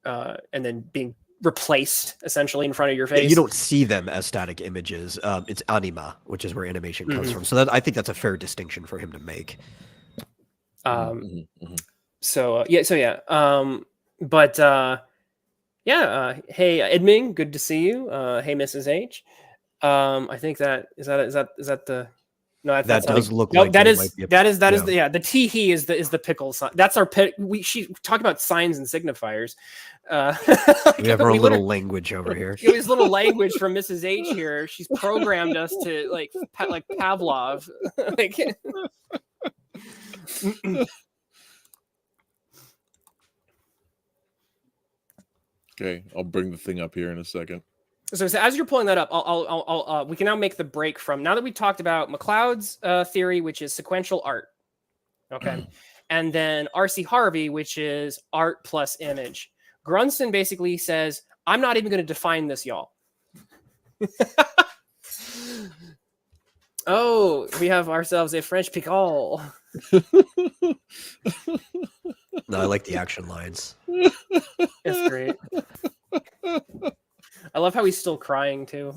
and then being replaced essentially in front of your face. You don't see them as static images. It's anima, which is where animation comes from. So I think that's a fair distinction for him to make. So yeah. Hey Edming, good to see you. Hey Mrs. H. I think that is the no, that does look no, like that is the tee hee is the pickle sign. That's our she talking about signs and signifiers. We have our little language over here. This little language from Mrs. H here. She's programmed us to like Pavlov. Okay, I'll bring the thing up here in a second. So as you're pulling that up, we can now make the break from now that we talked about McLeod's theory, which is sequential art, okay, and then R.C. Harvey, which is art plus image. Grunson basically says, "I'm not even going to define this, y'all." Oh, we have ourselves a French pickle. No, I like the action lines. It's great. I love how he's still crying too.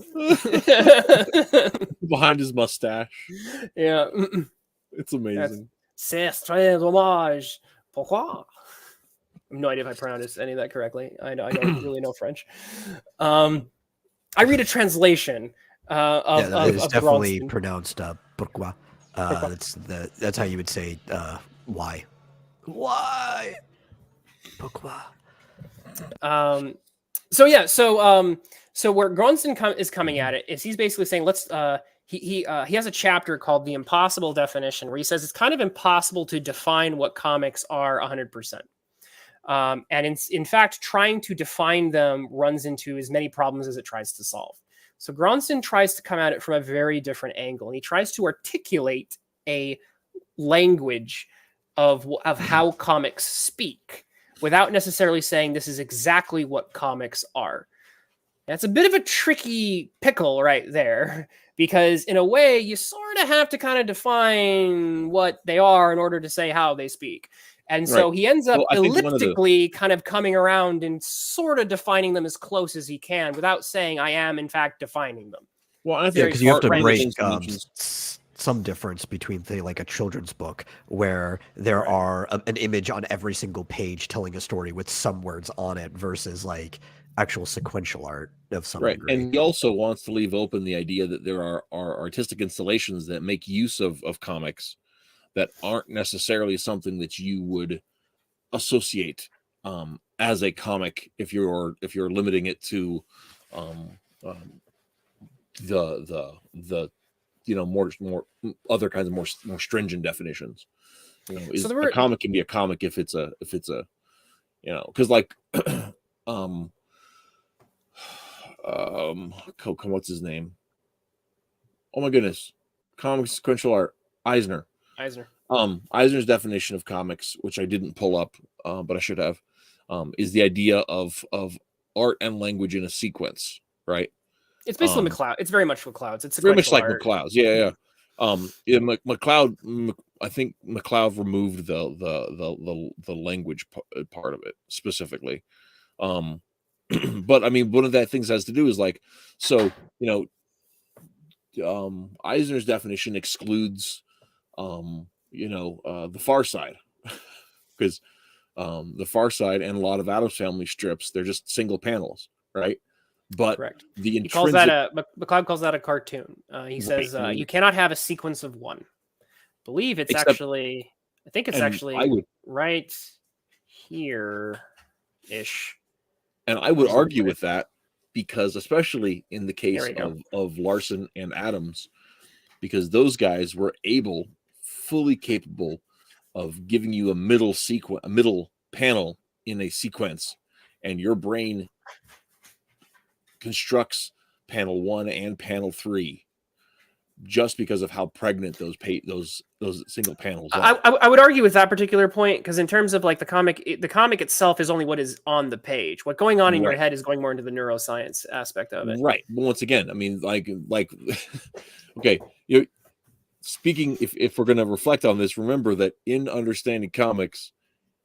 Behind his mustache. Yeah. It's amazing. C'est très dommage. Pourquoi? I have no idea if I pronounced any of that correctly. I don't really know French. I read a translation of it's definitely Gronston. pronounced pourquoi. That's how you would say why. Why? Pourquoi? So where Gronston is coming at it is he's basically saying he has a chapter called The Impossible Definition, where he says it's kind of impossible to define what comics are 100%. And in fact, trying to define them runs into as many problems as it tries to solve. So Gronston tries to come at it from a very different angle, and he tries to articulate a language of how comics speak without necessarily saying this is exactly what comics are. That's a bit of a tricky pickle right there, because in a way you sort of have to kind of define what they are in order to say how they speak. And so he ends up elliptically kind of coming around and sort of defining them as close as he can without saying, I am, in fact, defining them. Well, I think because you have to break some difference between, say, like a children's book where there are an image on every single page telling a story with some words on it versus like actual sequential art of some degree. And he also wants to leave open the idea that there are artistic installations that make use of comics that aren't necessarily something that you would associate as a comic if you're limiting it to the more other kinds of more stringent definitions. So a comic can be a comic if it's a because like what's his name? Oh my goodness, comic sequential art, Eisner. Eisner's definition of comics, which I didn't pull up, but I should have, is the idea of art and language in a sequence, right? It's basically McLeod. It's very much McLeod's. It's very much like art. McLeod's. Yeah. McLeod. I think McLeod removed the language part of it specifically. But I mean, one of that things has to do is like, so Eisner's definition excludes the Far Side, because the Far Side and a lot of Addams Family strips, they're just single panels, right? But correct. The intrinsic... McLeod calls that a cartoon. He says you cannot have a sequence of one. I believe it's actually right here ish. And I would argue with that, because especially in the case of Larson and Addams, because those guys were fully capable of giving you a middle panel in a sequence, and your brain constructs panel 1 and panel 3 just because of how pregnant those single panels are. I would argue with that particular point, because in terms of like the comic itself is only what is on the page. What going on in your head is going more into the neuroscience aspect of it. Right. But once again, I mean, like okay, speaking, if we're going to reflect on this, remember that in understanding comics,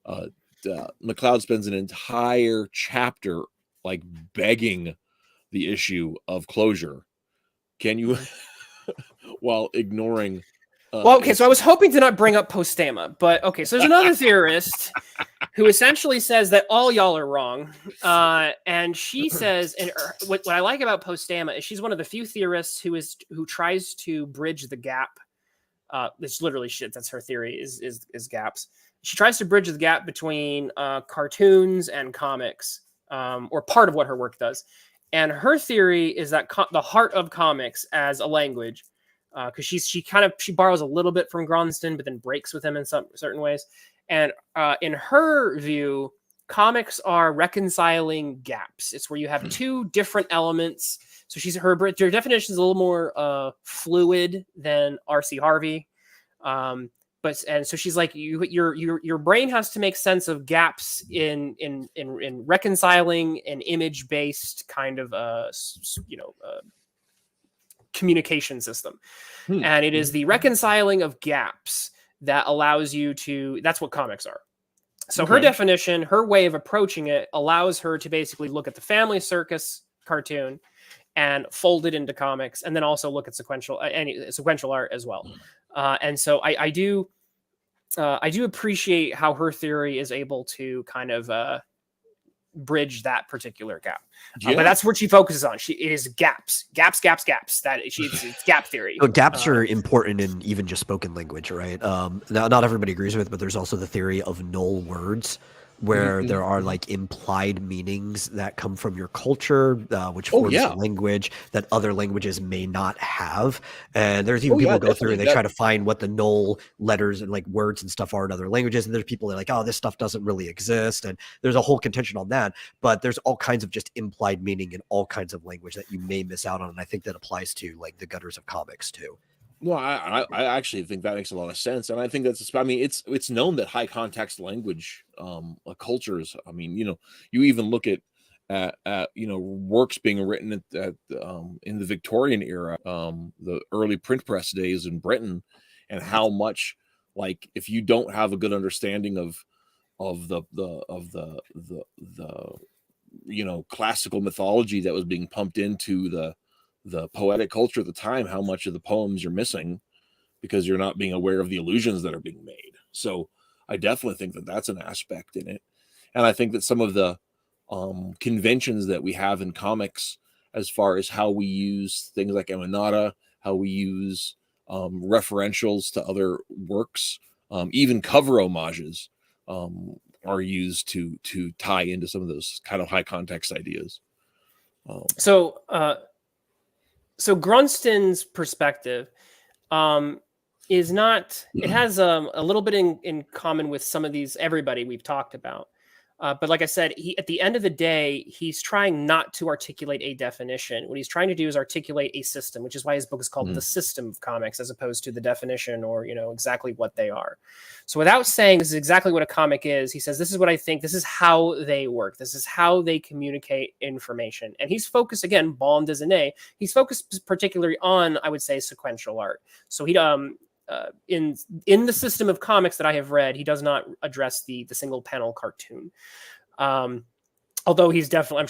McLeod spends an entire chapter like begging the issue of closure. Can you, while ignoring? Well, okay, so I was hoping to not bring up Postama, but okay, so there's another theorist who essentially says that all y'all are wrong. And she says, and what I like about Postama is she's one of the few theorists who tries to bridge the gap. It's literally shit. That's her theory is gaps. She tries to bridge the gap between cartoons and comics, or part of what her work does. And her theory is that the heart of comics as a language, because she borrows a little bit from Gronston, but then breaks with him in some certain ways. And in her view, comics are reconciling gaps. It's where you have two different elements. So her definition is a little more fluid than R.C. Harvey. So she's like, your brain has to make sense of gaps in reconciling an image based kind of communication system, and it is the reconciling of gaps that allows you to. That's what comics are. So her definition, her way of approaching it, allows her to basically look at the Family Circus cartoon and fold it into comics, and then also look at sequential art as well. And so I do appreciate how her theory is able to kind of bridge that particular gap. But that's what she focuses on. It is gaps. It's gap theory. So gaps are important in even just spoken language, right? Now, not everybody agrees with it, but there's also the theory of null words, where there are like implied meanings that come from your culture, which forms a language that other languages may not have. And there's even people who go through and they try to find what the null letters and like words and stuff are in other languages. And there's people that are like, oh, this stuff doesn't really exist. And there's a whole contention on that. But there's all kinds of just implied meaning in all kinds of language that you may miss out on. And I think that applies to like the gutters of comics too. No, I actually think that makes a lot of sense, and I think it's known that high context language cultures. I mean, you even look at works being written in the Victorian era, the early print press days in Britain, and how much like if you don't have a good understanding of the classical mythology that was being pumped into the poetic culture at the time, how much of the poems you're missing because you're not being aware of the illusions that are being made. So I definitely think that that's an aspect in it. And I think that some of the conventions that we have in comics, as far as how we use things like Emanata, how we use referentials to other works, even cover homages are used to tie into some of those kind of high context ideas. So Grunston's perspective is not, it has a little bit in common with some of these, everybody we've talked about. But like I said, at the end of the day, he's trying not to articulate a definition. What he's trying to do is articulate a system, which is why his book is called The System of Comics, as opposed to the definition or, exactly what they are. So without saying this is exactly what a comic is, he says, this is what I think, this is how they work. This is how they communicate information. And he's focused, again, Bond is an A. He's focused particularly on, I would say, sequential art. So he, in the System of Comics that I have read, he does not address the single panel cartoon. Although he's definitely,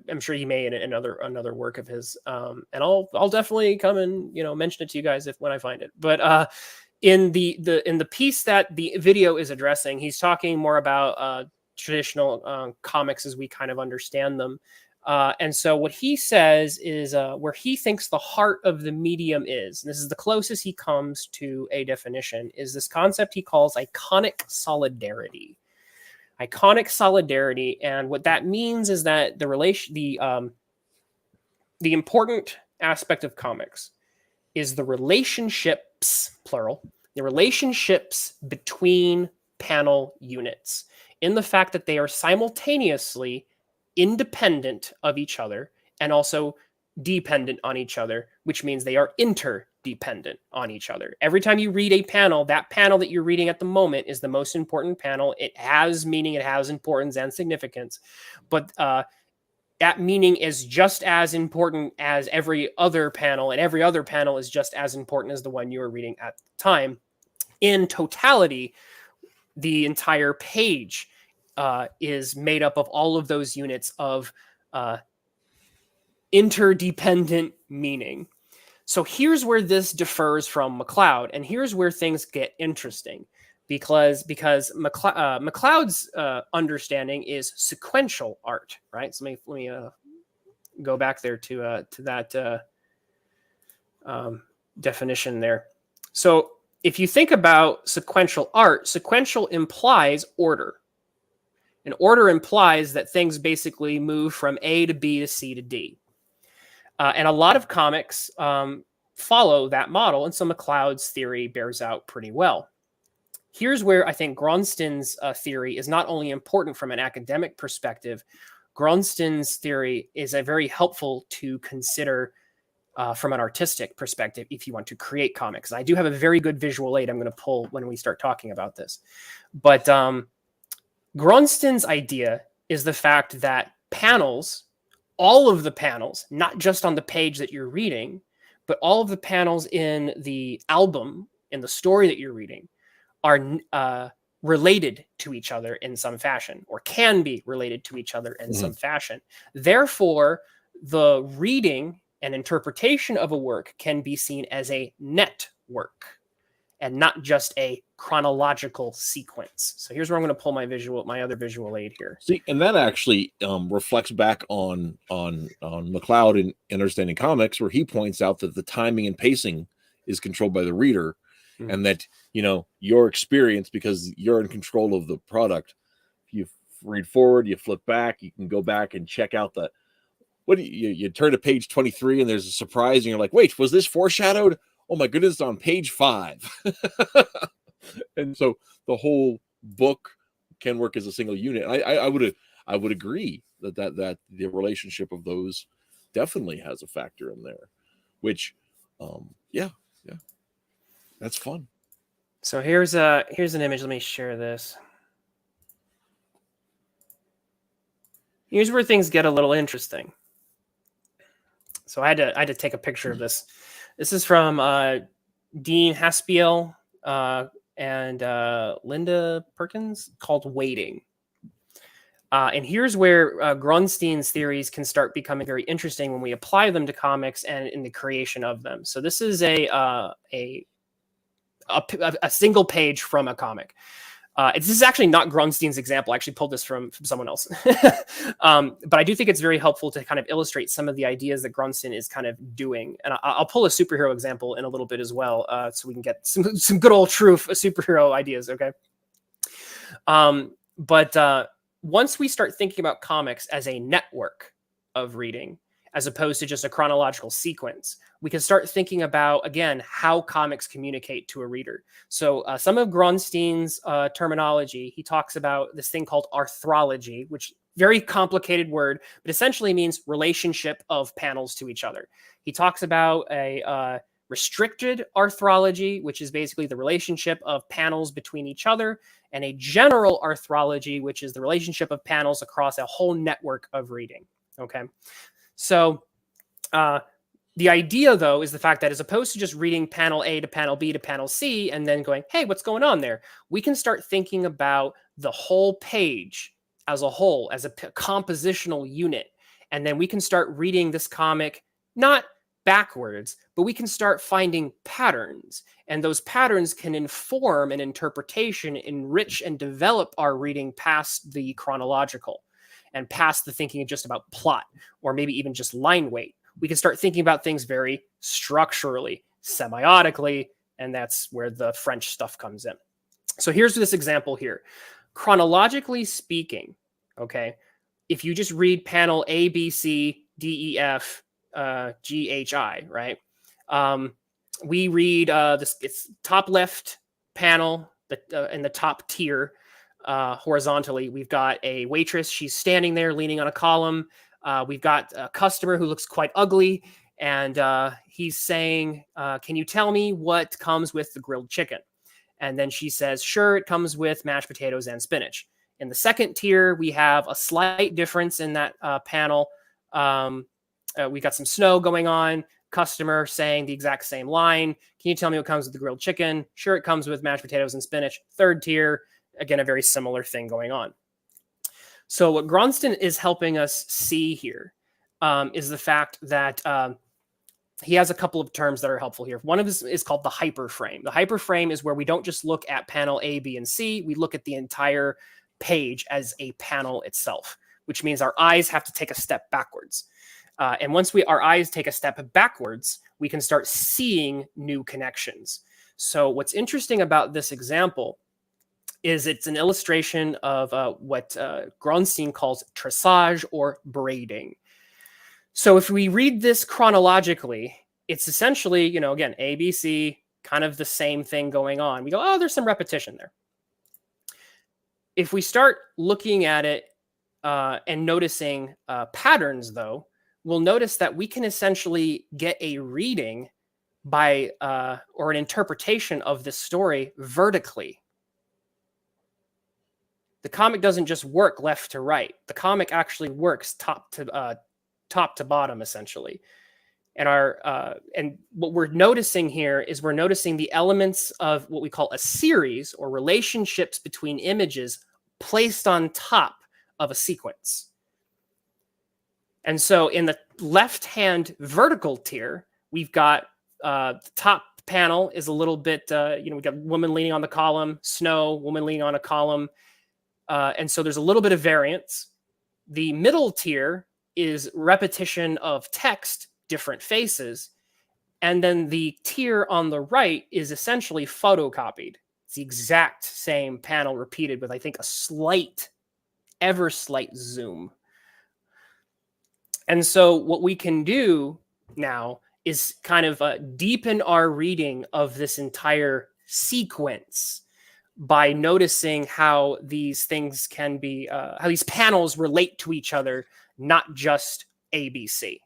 I'm sure he may in another work of his. And I'll definitely come and mention it to you guys when I find it. But in the piece that the video is addressing, he's talking more about traditional comics as we kind of understand them. And so what he says is where he thinks the heart of the medium is, and this is the closest he comes to a definition, is this concept he calls iconic solidarity. Iconic solidarity, and what that means is that the important aspect of comics is the relationships, plural, the relationships between panel units, in the fact that they are simultaneously independent of each other and also dependent on each other, which means they are interdependent on each other. Every time you read a panel, that panel that you're reading at the moment is the most important panel. It has meaning, it has importance and significance, but that meaning is just as important as every other panel, and every other panel is just as important as the one you were reading at the time. In totality, the entire page is made up of all of those units of interdependent meaning. So here's where this differs from MacLeod, and here's where things get interesting, because MacLeod's understanding is sequential art, right? So let me go back there to that definition there. So if you think about sequential art, sequential implies order. And order implies that things basically move from A to B to C to D. And a lot of comics follow that model, and so MacLeod's theory bears out pretty well. Here's where I think Gronston's theory is not only important from an academic perspective, Gronston's theory is very helpful to consider from an artistic perspective if you want to create comics. I do have a very good visual aid I'm going to pull when we start talking about this. But Gronston's idea is the fact that panels, all of the panels, not just on the page that you're reading, but all of the panels in the album, in the story that you're reading, are related to each other in some fashion, or can be related to each other in some fashion. Therefore, the reading and interpretation of a work can be seen as a network and not just a chronological sequence. So here's where I'm going to pull my other visual aid here. See, and that actually reflects back on MacLeod in Understanding Comics, where he points out that the timing and pacing is controlled by the reader, and that, you know, your experience, because you're in control of the product. If you read forward, you flip back, you can go back and check out the you turn to page 23 and there's a surprise and you're like, wait, was this foreshadowed? Oh my goodness, it's on page 5. And so the whole book can work as a single unit. I would agree that the relationship of those definitely has a factor in there, which yeah, that's fun. So here's an image. Let me share this. Here's where things get a little interesting. So I had to take a picture of this. This is from Dean Haspiel and Linda Perkins, called Waiting. And here's where Grunstein's theories can start becoming very interesting when we apply them to comics and in the creation of them. So this is a single page from a comic. This is actually not Grunstein's example. I actually pulled this from someone else. But I do think it's very helpful to kind of illustrate some of the ideas that Grunstein is kind of doing. And I'll pull a superhero example in a little bit as well, so we can get some good old true superhero ideas, okay? But once we start thinking about comics as a network of reading, as opposed to just a chronological sequence, we can start thinking about, again, how comics communicate to a reader. So some of Grunstein's terminology, he talks about this thing called arthrology, which very complicated word, but essentially means relationship of panels to each other. He talks about a restricted arthrology, which is basically the relationship of panels between each other, and a general arthrology, which is the relationship of panels across a whole network of reading. Okay. So the idea, though, is the fact that as opposed to just reading panel A to panel B to panel C and then going, hey, what's going on there? We can start thinking about the whole page as a whole, as a compositional unit. And then we can start reading this comic, not backwards, but we can start finding patterns. And those patterns can inform an interpretation, enrich and develop our reading past the chronological and past the thinking just about plot, or maybe even just line weight. We can start thinking about things very structurally, semiotically, and that's where the French stuff comes in. So here's this example here. Chronologically speaking, okay, if you just read panel A, B, C, D, E, F, G, H, I, right? We read this, it's top left panel in the top tier. Horizontally, we've got a waitress. She's standing there leaning on a column. We've got a customer who looks quite ugly, and he's saying, can you tell me what comes with the grilled chicken? And then she says, sure, it comes with mashed potatoes and spinach. In the second tier, we have a slight difference in that panel. We got some snow going on. Customer saying the exact same line. Can you tell me what comes with the grilled chicken? Sure, it comes with mashed potatoes and spinach. Third tier, again, a very similar thing going on. So what Gronston is helping us see here is the fact that he has a couple of terms that are helpful here. One of them is called the hyperframe. The hyperframe is where we don't just look at panel A, B, and C. We look at the entire page as a panel itself, which means our eyes have to take a step backwards. And once our eyes take a step backwards, we can start seeing new connections. So what's interesting about this example is it's an illustration of what Gronstein calls tressage or braiding. So if we read this chronologically, it's essentially, you know, again, A, B, C, kind of the same thing going on. We go, oh, there's some repetition there. If we start looking at it and noticing patterns, though, we'll notice that we can essentially get a reading by or an interpretation of this story vertically. The comic doesn't just work left to right. The comic actually works top to bottom, essentially. And and what we're noticing here is we're noticing the elements of what we call a series or relationships between images placed on top of a sequence. And so in the left-hand vertical tier, we've got the top panel is a little bit, we've got woman leaning on the column, snow, woman leaning on a column. And so there's a little bit of variance. The middle tier is repetition of text, different faces. And then the tier on the right is essentially photocopied. It's the exact same panel repeated with, I think, a ever slight zoom. And so what we can do now is kind of deepen our reading of this entire sequence by noticing how these things can be, how these panels relate to each other, not just ABC.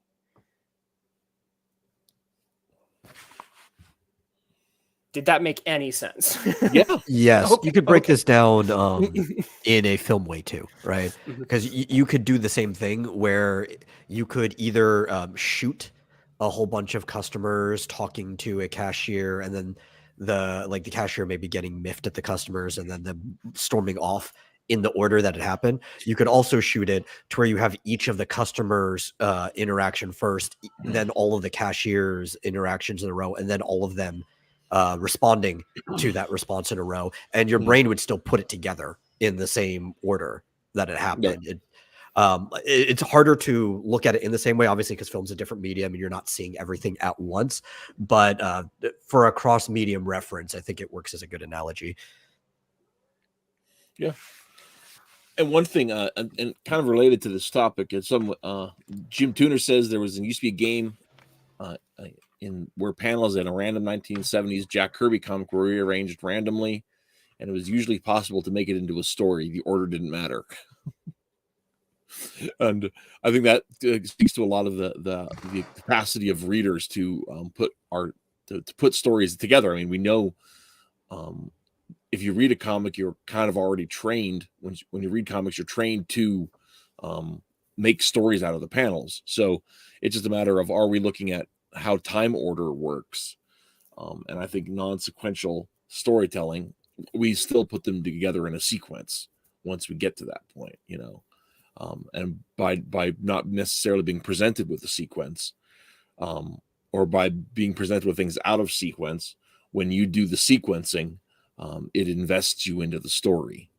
Did that make any sense? Yeah. Yes, Okay, you could break okay. this down in a film way too, right? Mhm. Because you could do the same thing where you could either shoot a whole bunch of customers talking to a cashier, and then the cashier maybe getting miffed at the customers, and then them storming off in the order that it happened. You could also shoot it to where you have each of the customers' interaction first, then all of the cashiers' interactions in a row, and then all of them responding to that response in a row, and your brain would still put it together in the same order that it happened. Yeah. It's harder to look at it in the same way, obviously, because film's a different medium and you're not seeing everything at once. But for a cross-medium reference, I think it works as a good analogy. Yeah. And one thing, and kind of related to this topic, is Jim Tooner says there used to be a game where panels in a random 1970s Jack Kirby comic were rearranged randomly, and it was usually possible to make it into a story. The order didn't matter. And I think that speaks to a lot of the capacity of readers to put stories together. I mean, we know if you read a comic, you're kind of already trained. When you read comics, you're trained to make stories out of the panels. So it's just a matter of, are we looking at how time order works? And I think non-sequential storytelling, we still put them together in a sequence once we get to that point, and by not necessarily being presented with a sequence, or by being presented with things out of sequence, when you do the sequencing, it invests you into the story.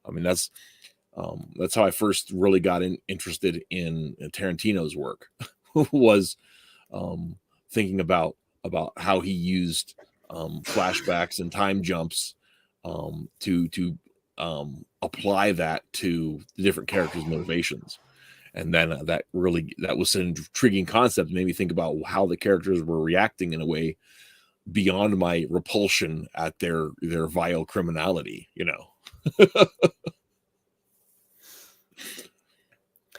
I mean, that's how I first really got interested in Tarantino's work, was thinking about how he used flashbacks and time jumps to apply that to the different characters' motivations. And then that was an intriguing concept. It made me think about how the characters were reacting in a way beyond my repulsion at their vile criminality,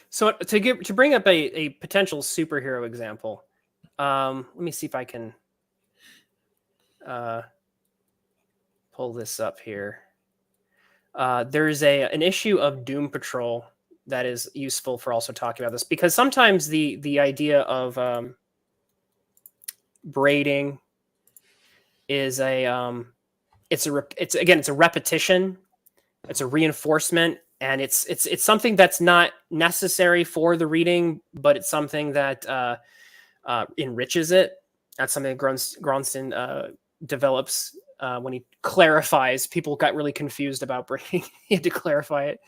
So to bring up a potential superhero example, let me see if I can pull this up here. There's an issue of Doom Patrol that is useful for also talking about this, because sometimes the idea of braiding is it's a repetition, it's a reinforcement, and it's something that's not necessary for the reading, but it's something that enriches it. That's something that Gronston develops when he clarifies. People got really confused about braiding. He had to clarify it.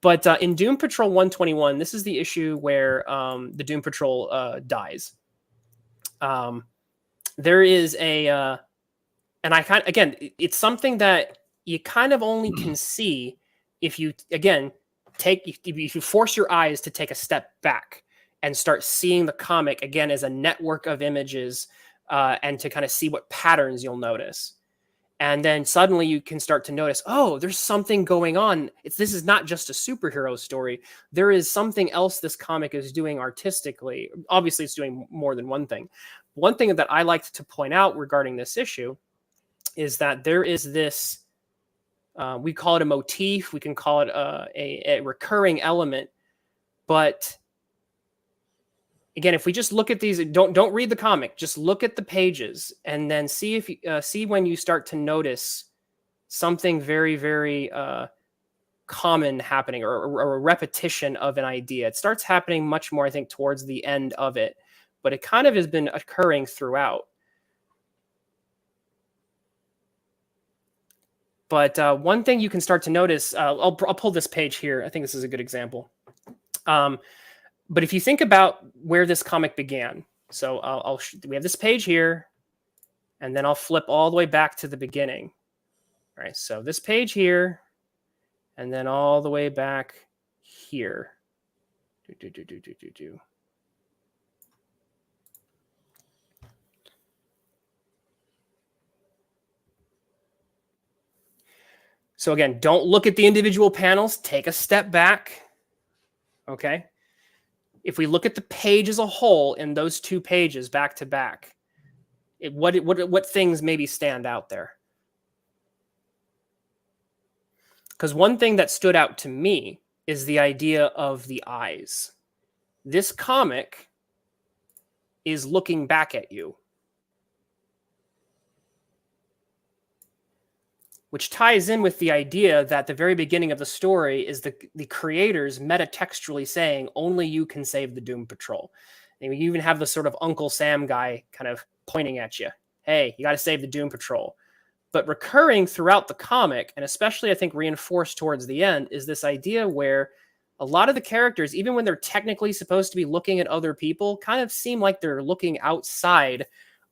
But in Doom Patrol 121, this is the issue where the Doom Patrol dies. There is a, and it's something that you kind of only can see if you, again, if you force your eyes to take a step back and start seeing the comic again as a network of images, and to kind of see what patterns you'll notice. And then suddenly you can start to notice, oh, there's something going on. This is not just a superhero story. There is something else this comic is doing artistically. Obviously, it's doing more than one thing. One thing that I like to point out regarding this issue is that there is this, we call it a motif, we can call it a recurring element. But again, if we just look at these, don't read the comic, just look at the pages and then see if see when you start to notice something very, very common happening, or a repetition of an idea. It starts happening much more, I think, towards the end of it, but it kind of has been occurring throughout. But one thing you can start to notice, I'll pull this page here. I think this is a good example. But if you think about where this comic began, so we have this page here, and then I'll flip all the way back to the beginning. All right, so this page here, and then all the way back here. So again, don't look at the individual panels. Take a step back. Okay. If we look at the page as a whole in those two pages back to back, what things maybe stand out there? Because one thing that stood out to me is the idea of the eyes. This comic is looking back at you, which ties in with the idea that the very beginning of the story is the creators metatextually saying, only you can save the Doom Patrol. And you even have the sort of Uncle Sam guy kind of pointing at you. Hey, you got to save the Doom Patrol. But recurring throughout the comic, and especially I think reinforced towards the end, is this idea where a lot of the characters, even when they're technically supposed to be looking at other people, kind of seem like they're looking outside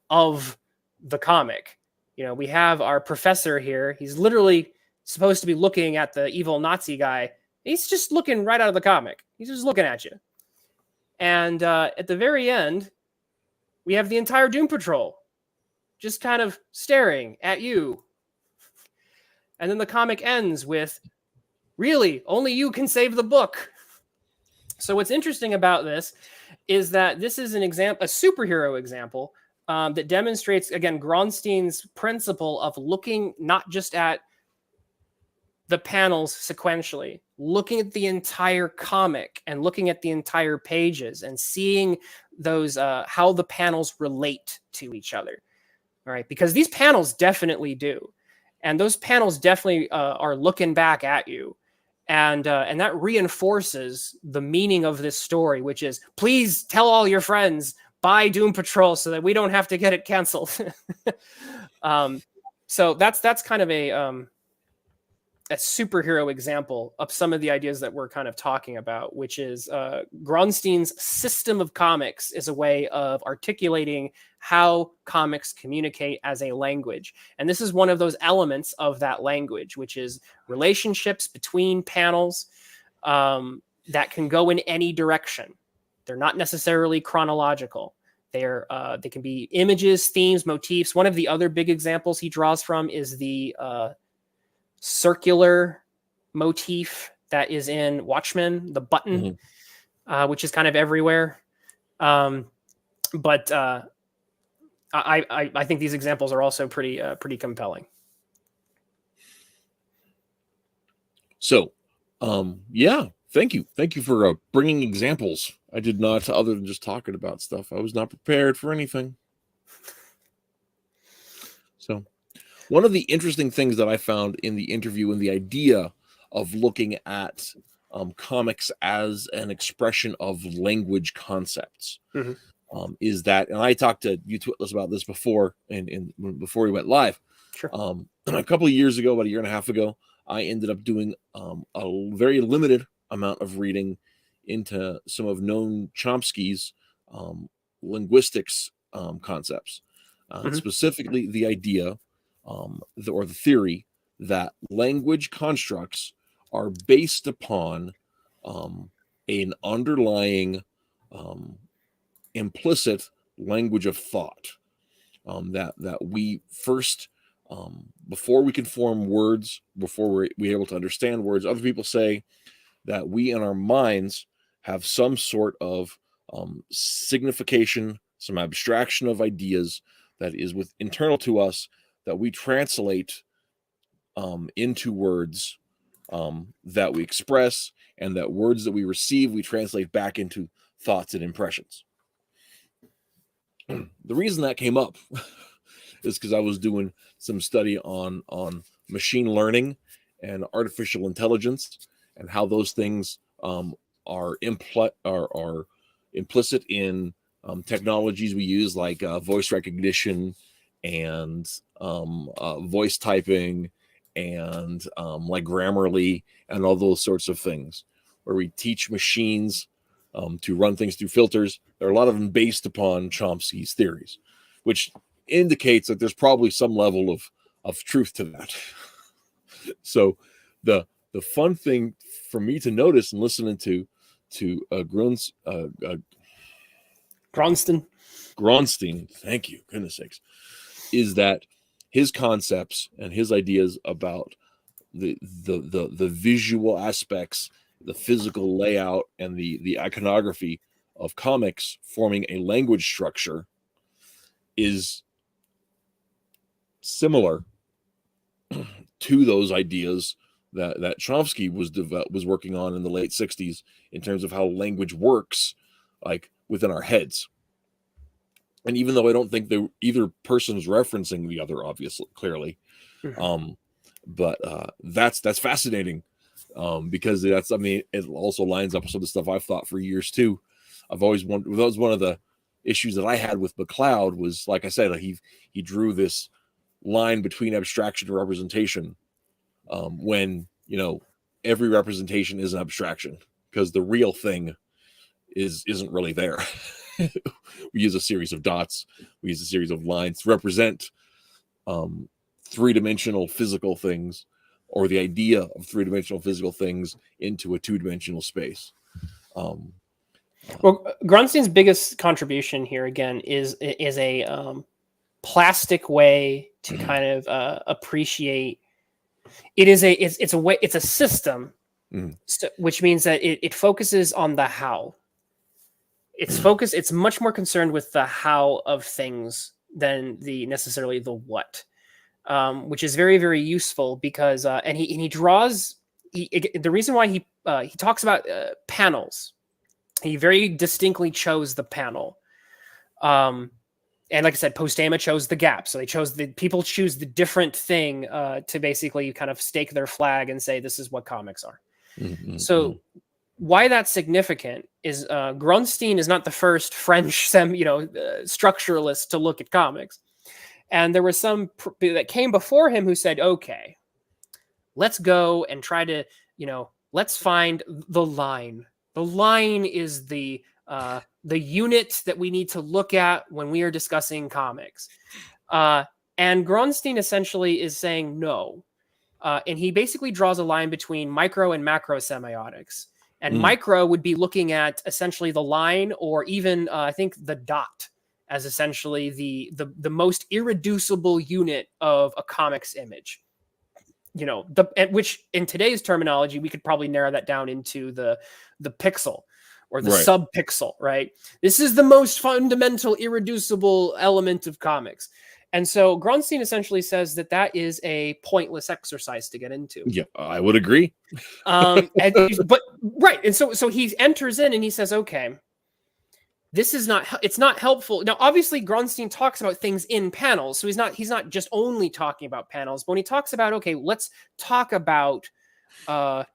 of the comic. You know, we have our professor here. He's literally supposed to be looking at the evil Nazi guy. He's just looking right out of the comic. He's just looking at you. And at the very end, we have the entire Doom Patrol just kind of staring at you. And then the comic ends with, really, only you can save the book. So what's interesting about this is that this is an example, a superhero example, that demonstrates, again, Gronstein's principle of looking not just at the panels sequentially, looking at the entire comic and looking at the entire pages and seeing those, how the panels relate to each other. All right, because these panels definitely do. And those panels definitely are looking back at you. And that reinforces the meaning of this story, which is, please tell all your friends, buy Doom Patrol so that we don't have to get it canceled. So that's kind of a superhero example of some of the ideas that we're kind of talking about, which is Gronstein's system of comics is a way of articulating how comics communicate as a language. And this is one of those elements of that language, which is relationships between panels that can go in any direction. They're not necessarily chronological. They can be images, themes, motifs. One of the other big examples he draws from is the circular motif that is in Watchmen, the button, which is kind of everywhere. But I think these examples are also pretty compelling. So, yeah, Thank you for bringing examples. I did not, other than just talking about stuff. I was not prepared for anything. So, one of the interesting things that I found in the interview and the idea of looking at comics as an expression of language concepts is that, and I talked to you Twitless about this before, before we went live. Sure. A couple of years ago, about a year and a half ago, I ended up doing a very limited amount of reading into some of Noam Chomsky's linguistics concepts, specifically the idea or the theory that language constructs are based upon an underlying implicit language of thought that we first before we can form words, before we're able to understand words. Other people say that we in our minds have some sort of signification, some abstraction of ideas that is internal to us that we translate into words that we express, and that words that we receive we translate back into thoughts and impressions. The reason that came up is because I was doing some study on machine learning and artificial intelligence, and how those things are implicit in technologies we use, like voice recognition and voice typing and like Grammarly and all those sorts of things, where we teach machines to run things through filters. There are a lot of them based upon Chomsky's theories, which indicates that there's probably some level of truth to that. So the fun thing for me to notice and listening to Gronstein, thank you, goodness sakes, is that his concepts and his ideas about the visual aspects, the physical layout, and the iconography of comics forming a language structure is similar to those ideas that Chomsky was working on in the late 60s in terms of how language works, like within our heads. And even though I don't think either person is referencing the other, obviously, clearly, but that's fascinating because it also lines up with some of the stuff I've thought for years too. I've always wondered. That was one of the issues that I had with McLeod, was, like I said, like he drew this line between abstraction and representation, when every representation is an abstraction, because the real thing isn't really there. We use a series of dots, we use a series of lines to represent three-dimensional physical things, or the idea of three-dimensional physical things into a two-dimensional space. Well, Grunstein's biggest contribution here again is a plastic way to kind of appreciate. It's a system, which means that it focuses on the how. It's much more concerned with the how of things than necessarily the what, which is very, very useful because and he draws. The reason why he talks about panels, he very distinctly chose the panel. And like I said, Postema chose the gap. So people choose the different thing to basically kind of stake their flag and say, this is what comics are. So why that's significant is Grunstein is not the first French structuralist to look at comics. And there were some that came before him who said, okay, let's go and try to, let's find the line. The line is the unit that we need to look at when we are discussing comics. And Grunstein essentially is saying no. And he basically draws a line between micro and macro semiotics. And micro would be looking at essentially the line, or even I think the dot, as essentially the most irreducible unit of a comic's image. Which in today's terminology, we could probably narrow that down into the pixel or the subpixel, right? This is the most fundamental, irreducible element of comics. And so Gronstein essentially says that that is a pointless exercise to get into. Yeah, I would agree. But right, and so he enters in and he says, okay, this is not, it's not helpful. Now, obviously, Gronstein talks about things in panels, so he's not just only talking about panels. But when he talks about, okay, let's talk about a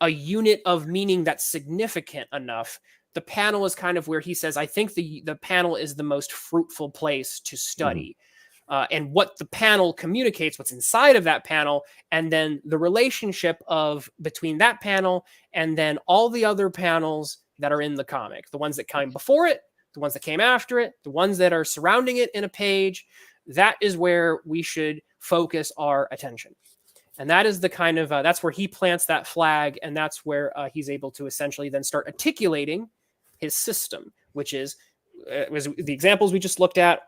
unit of meaning that's significant enough, the panel is kind of where he says, I think the panel is the most fruitful place to study. And what the panel communicates, what's inside of that panel, and then the relationship of between that panel and then all the other panels that are in the comic, the ones that came before it, the ones that came after it, the ones that are surrounding it in a page. That is where we should focus our attention. And that is the kind of, that's where he plants that flag. And that's where he's able to essentially then start articulating his system, which is, was the examples we just looked at,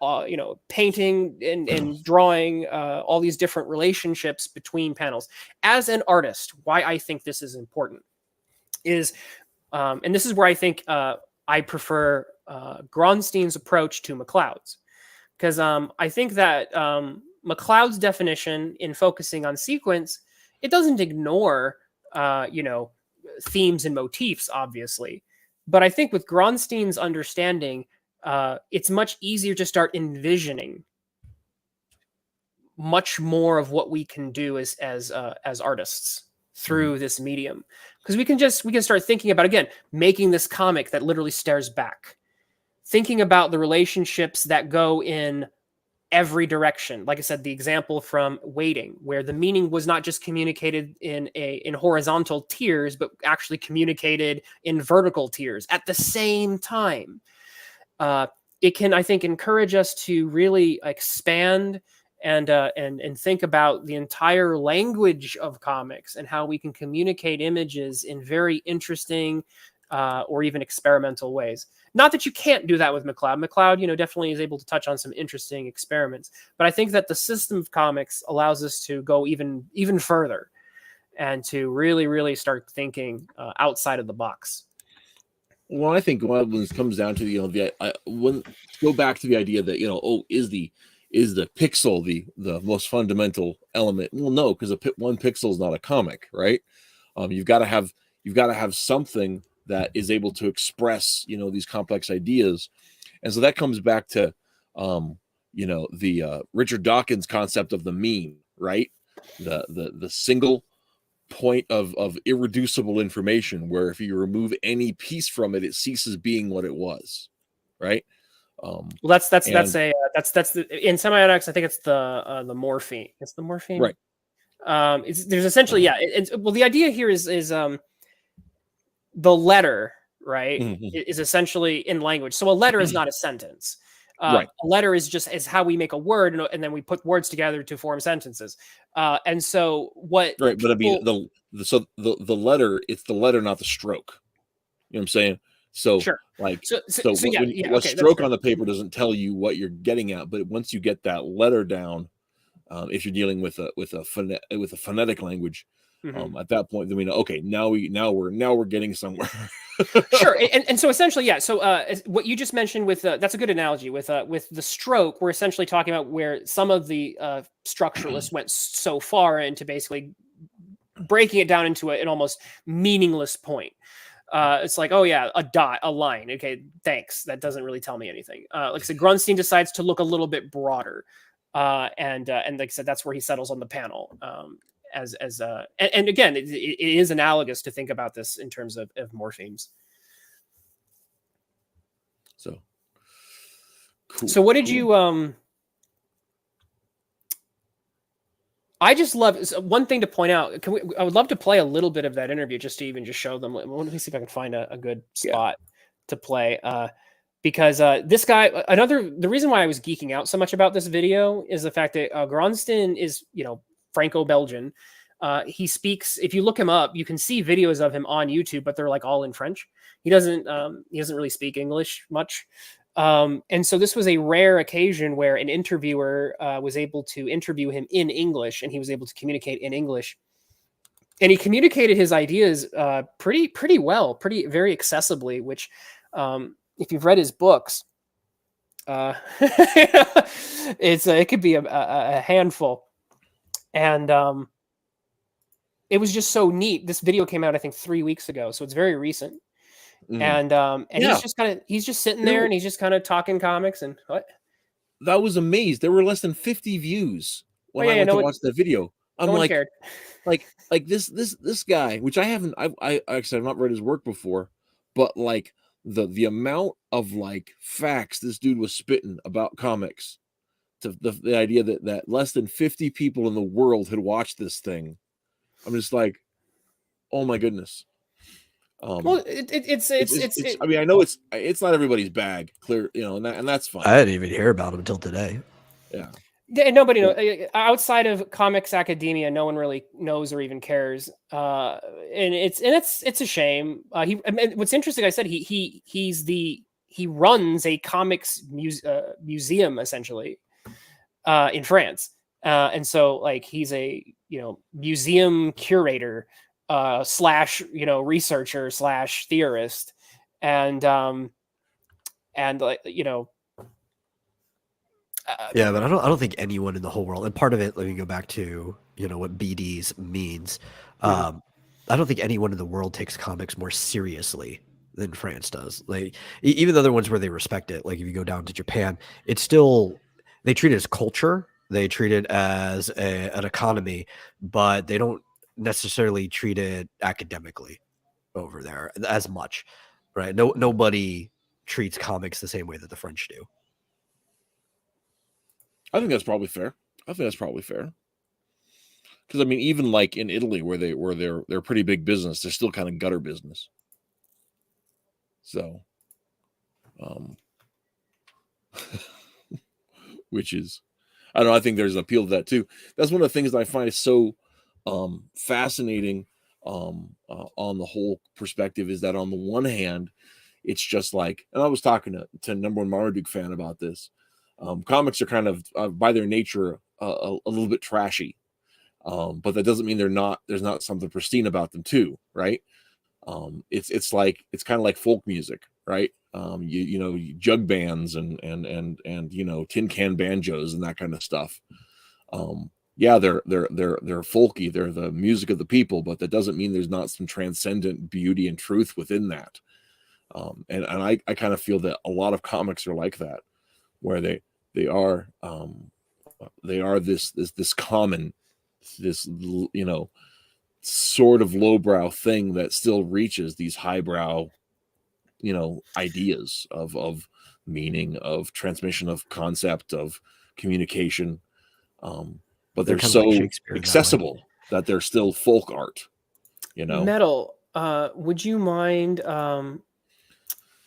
painting and drawing, all these different relationships between panels. As an artist, why I think this is important is, and this is where I think I prefer Gronstein's approach to McLeod's, because I think that McLeod's definition in focusing on sequence, it doesn't ignore, themes and motifs, obviously. But I think with Gronstein's understanding, it's much easier to start envisioning much more of what we can do as artists through this medium, because we can start thinking about, again, making this comic that literally stares back, thinking about the relationships that go in every direction. Like I said, the example from Waiting, where the meaning was not just communicated in horizontal tiers, but actually communicated in vertical tiers at the same time. It can, I think, encourage us to really expand and think about the entire language of comics and how we can communicate images in very interesting or even experimental ways. Not that you can't do that with McLeod. McLeod, definitely is able to touch on some interesting experiments. But I think that the system of comics allows us to go even further and to really, really start thinking outside of the box. Well, I think when it comes down to go back to the idea that is the pixel the most fundamental element? Well, no, because one pixel is not a comic, right? You've got to have something that is able to express these complex ideas, and so that comes back to the Richard Dawkins concept of the meme, right? The single point of irreducible information, where if you remove any piece from it, it ceases being what it was, right? Well, that's the in semiotics. I think it's the morpheme. It's the morpheme, right? There's essentially well, the idea here is the letter, right, is essentially in language. So a letter is not a sentence. Right. A letter is how we make a word, and then we put words together to form sentences. And so what? Right, but I mean the letter, it's the letter, not the stroke. You know what I'm saying? So sure. Like so stroke on the paper doesn't tell you what you're getting at, but once you get that letter down, if you're dealing with a phonetic language, at that point, I mean, okay, now we're getting somewhere. Sure, and so essentially, yeah. So what you just mentioned with that's a good analogy with the stroke. We're essentially talking about where some of the structuralists went so far into basically breaking it down into an almost meaningless point. It's like, oh yeah, a dot, a line. Okay, thanks. That doesn't really tell me anything. Like I said, Grunstein decides to look a little bit broader, and like I said, that's where he settles on the panel. And again, it is analogous to think about this in terms of morphemes. So cool. So what did you I just love one thing to point out. I would love to play a little bit of that interview just to even just show them. Let me see if I can find a good spot to play. Because this guy, the reason why I was geeking out so much about this video is the fact that Gronstein is, Franco-Belgian. He speaks, if you look him up, you can see videos of him on YouTube, but they're like all in French. He doesn't really speak English much. And so this was a rare occasion where an interviewer was able to interview him in English, and he was able to communicate in English. And he communicated his ideas pretty well, very accessibly, which if you've read his books, it could be a handful, and it was just so neat. This video came out, I think, 3 weeks ago, so it's very recent. And Yeah. he's just sitting there and he's just kind of talking comics and what? I was amazed. There were less than 50 views when I went to watch that video. I'm no one like, cared. like this guy, which I haven't, I actually have not read his work before, but like the amount of like facts this dude was spitting about comics, to the idea that less than 50 people in the world had watched this thing. I'm just like, oh my goodness. Well, it's I mean, I know it's not everybody's bag, clear, you know, and that's fine. I didn't even hear about him until today. Yeah. Nobody knows outside of comics academia. No one really knows or even cares, and it's a shame. What's interesting, I said he runs a comics museum essentially in France, and so like he's a museum curator slash researcher slash theorist, and like yeah, but I don't think anyone in the whole world, and part of it, let me go back to what BDs means. I don't think anyone in the world takes comics more seriously than France does. Like even the other ones where they respect it, like if you go down to Japan, it's still, they treat it as culture, they treat it as an economy, but they don't necessarily treat it academically over there as much, right? Nobody treats comics the same way that the French do. I think that's probably fair. Because I mean, even like in Italy, where they're pretty big business, they're still kind of gutter business. So, which is, I don't know. I think there's an appeal to that too. That's one of the things that I find is so fascinating on the whole perspective, is that on the one hand, it's just like, and I was talking to number one Marmaduke fan about this. Comics are kind of by their nature a little bit trashy, but that doesn't mean there's not something pristine about them too, right? It's kind of like folk music, right? Jug bands and tin can banjos and that kind of stuff. Yeah, they're folky, they're the music of the people, but that doesn't mean there's not some transcendent beauty and truth within that. And I kind of feel that a lot of comics are like that, where they are this common, this sort of lowbrow thing that still reaches these highbrow ideas of meaning, of transmission, of concept, of communication, but they're so like accessible that they're still folk art. Metal, would you mind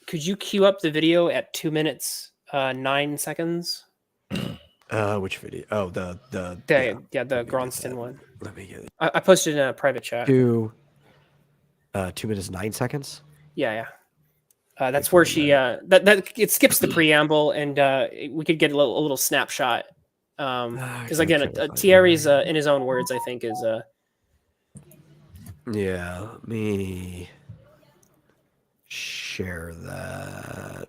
could you queue up the video at 2 minutes 9 seconds? Which video? Oh, the Gronston one. Let me get it. I posted in a private chat. 2 minutes 9 seconds. Yeah. That's where she that it skips the preamble, and we could get a little snapshot. Because again, Thierry's in his own words, I think is yeah. Let me share that.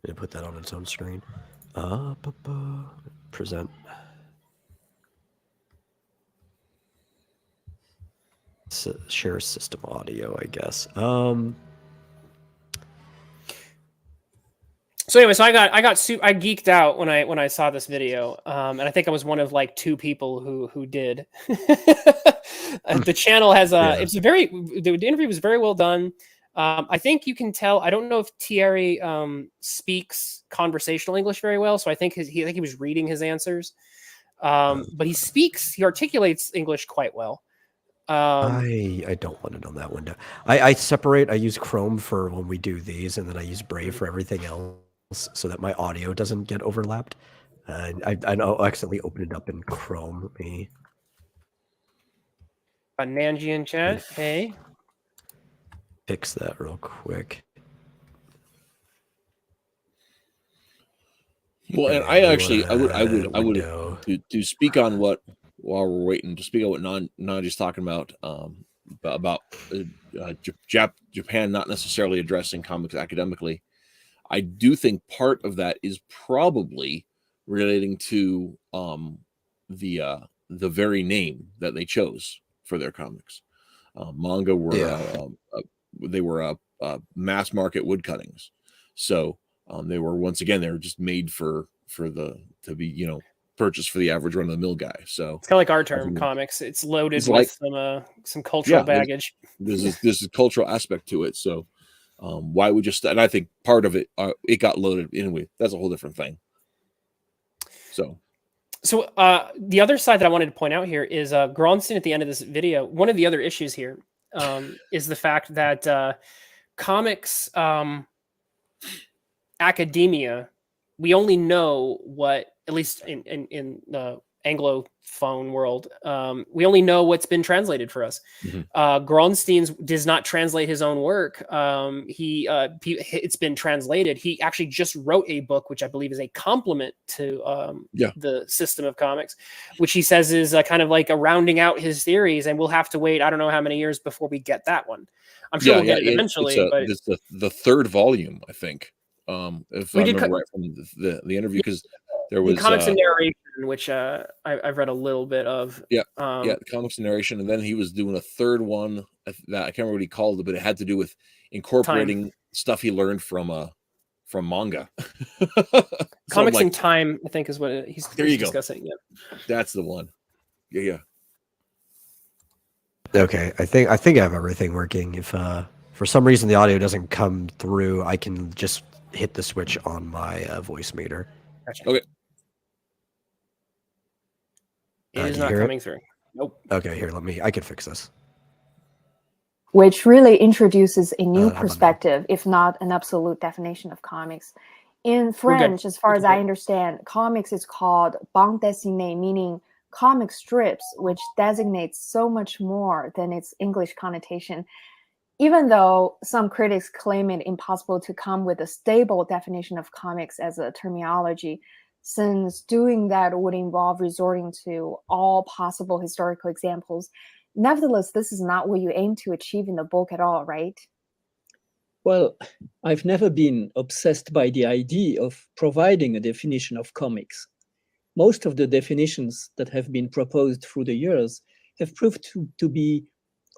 I'm gonna put that on its own screen. Present. Share system audio, I guess. So anyway, so I geeked out when I saw this video, and I think I was one of like 2 people who did. The channel has the interview was very well done. I think you can tell. I don't know if Thierry speaks conversational English very well, so I think he was reading his answers. But he articulates English quite well. I don't want it on that window. I separate. I use Chrome for when we do these, and then I use Brave for everything else, so that my audio doesn't get overlapped. I'll accidentally open it up in Chrome. Nanji in chat. Hey. Fix that real quick. Well, and I would to speak on what, while we're waiting, to speak on what Nanji's talking about Japan not necessarily addressing comics academically. I do think part of that is probably relating to the very name that they chose for their comics. Manga were they were mass market woodcuttings, so they were, once again, they were just made to be, you know, purchased for the average run of the mill guy. So It's kind of like our term, comics. It's loaded it's with like, some cultural baggage. There's a cultural aspect to it. So why we just, and I think part of it, it got loaded anyway. That's a whole different thing. So the other side that I wanted to point out here is Gronstein at the end of this video. One of the other issues here is the fact that comics academia, we only know what, at least in the Anglophone world, we only know what's been translated for us. Gronstein does not translate his own work. It's been translated. He actually just wrote a book, which I believe is a complement to the system of comics, which he says is kind of like a rounding out his theories. And we'll have to wait, I don't know how many years before we get that one. I'm sure we'll get it eventually. But it's the third volume, I think. If I remember right from the interview, because there was the comics and narration, which I've read a little bit of. The comics and narration, and then he was doing a third one that I can't remember what he called it, but it had to do with incorporating stuff he learned from manga. Comics in Time, I think, is what he's discussing. Yeah, that's the one. Yeah. Okay, I think I have everything working. If for some reason the audio doesn't come through, I can just hit the switch on my voice meter. Gotcha. Okay. It is not coming through. Nope. Okay, here, I can fix this. Which really introduces a new perspective, if not an absolute definition of comics. In French, as far as I understand, comics is called bande dessinée, meaning comic strips, which designates so much more than its English connotation. Even though some critics claim it impossible to come with a stable definition of comics as a terminology, since doing that would involve resorting to all possible historical examples. Nevertheless, this is not what you aim to achieve in the book at all, right? Well, I've never been obsessed by the idea of providing a definition of comics. Most of the definitions that have been proposed through the years have proved to be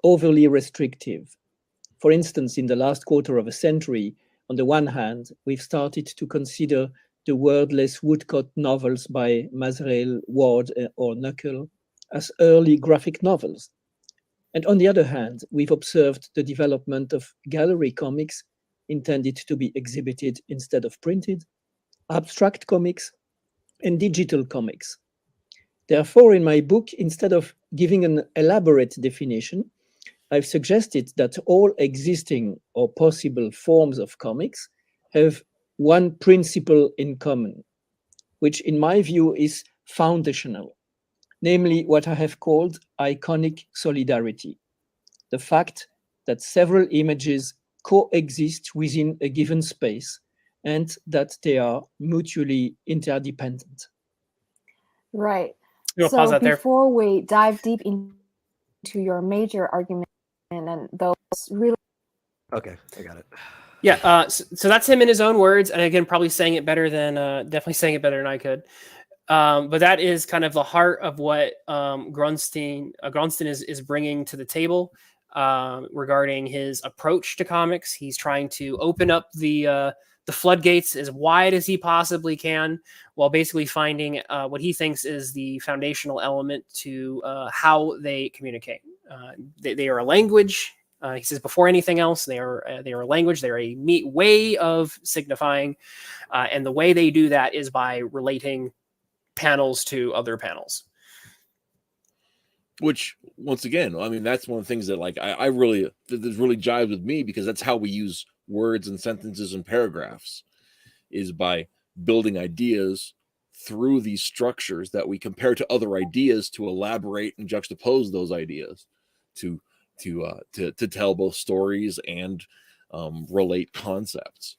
overly restrictive. For instance, in the last quarter of a century, on the one hand, we've started to consider the wordless woodcut novels by Mazerel, Ward, or Knuckle as early graphic novels. And on the other hand, we've observed the development of gallery comics intended to be exhibited instead of printed, abstract comics, and digital comics. Therefore, in my book, instead of giving an elaborate definition, I've suggested that all existing or possible forms of comics have one principle in common, which in my view is foundational, namely what I have called iconic solidarity, the fact that several images coexist within a given space and that they are mutually interdependent. Right. So before we dive deep into your major argument and those really... Okay, I got it. Yeah, so that's him in his own words, and again, probably saying it better than definitely saying it better than I could. But that is kind of the heart of what Gronstein is bringing to the table regarding his approach to comics. He's trying to open up the floodgates as wide as he possibly can, while basically finding what he thinks is the foundational element to how they communicate. They are a language. He says before anything else, they are a language. They're a neat way of signifying, and the way they do that is by relating panels to other panels. Which, once again, I mean, that's one of the things that, like, I really jives with me, because that's how we use words and sentences and paragraphs, is by building ideas through these structures that we compare to other ideas to elaborate and juxtapose those ideas to tell both stories and relate concepts.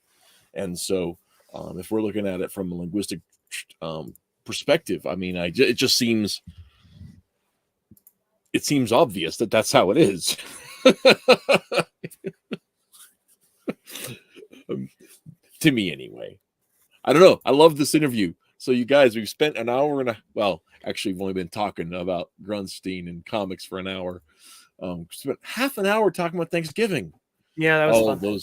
And so if we're looking at it from a linguistic perspective, I mean, it just seems obvious that that's how it is. to me anyway. I don't know. I love this interview. So you guys, we've spent an hour and actually we've only been talking about Grunstein and comics for an hour. Spent half an hour talking about Thanksgiving. Yeah, that was fun.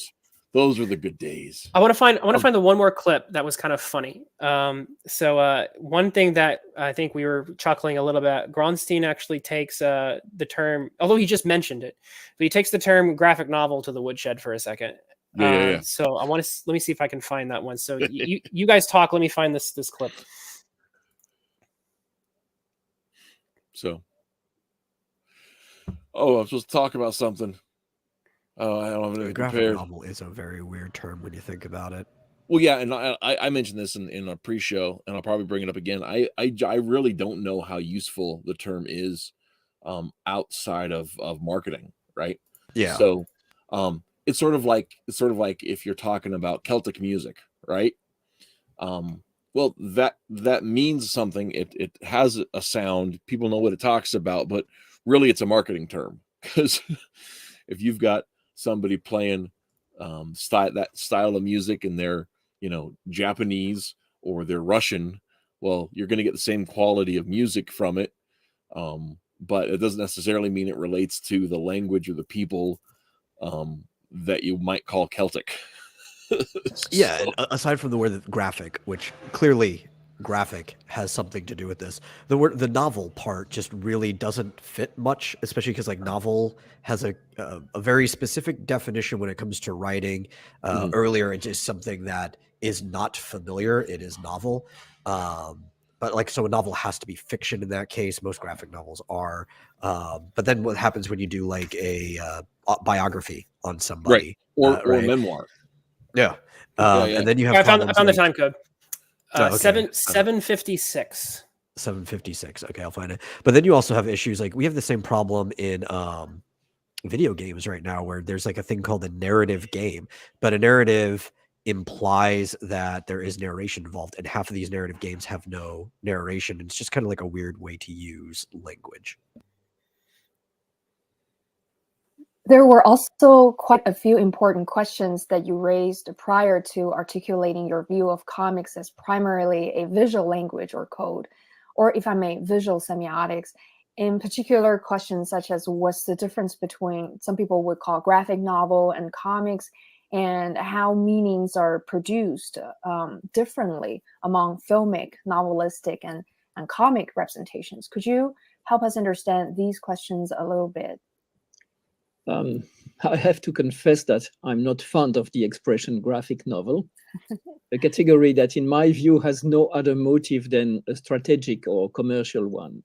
Those are the good days. I want to find the one more clip that was kind of funny. So one thing that I think we were chuckling a little bit, Grunstein actually takes the term, although he just mentioned it, but he takes the term graphic novel to the woodshed for a second. Yeah. So let me see if I can find that one. So you guys talk. Let me find this clip. So, I'm supposed to talk about something. Oh, I don't have anything graphic prepared. novel is a very weird term when you think about it. Well, yeah, and I mentioned this in a pre-show, and I'll probably bring it up again. I really don't know how useful the term is outside of marketing, right? Yeah. So, it's sort of like if you're talking about Celtic music, right? Well, that means something. It has a sound. People know what it talks about, but really, it's a marketing term because if you've got somebody playing that style of music and they're Japanese or they're Russian, well, you're going to get the same quality of music from it, but it doesn't necessarily mean it relates to the language or the people that you might call Celtic. Yeah, and aside from the word graphic, which clearly graphic has something to do with this, the novel part just really doesn't fit much, especially because like novel has a very specific definition when it comes to writing. Earlier, it's just something that is not familiar. It is novel, but like so a novel has to be fiction in that case. Most graphic novels are, but then what happens when you do like a biography on somebody, right? Or a memoir? Yeah. Yeah. And then you have I found the like, time code. okay. 756. 756. Okay, I'll find it. But then you also have issues like we have the same problem in video games right now where there's like a thing called a narrative game, but a narrative implies that there is narration involved, and half of these narrative games have no narration. It's just kind of like a weird way to use language. There were also quite a few important questions that you raised prior to articulating your view of comics as primarily a visual language or code, or if I may, visual semiotics. In particular, questions such as what's the difference between some people would call graphic novel and comics, and how meanings are produced differently among filmic, novelistic, and comic representations. Could you help us understand these questions a little bit? I have to confess that I'm not fond of the expression graphic novel, a category that in my view has no other motive than a strategic or commercial one.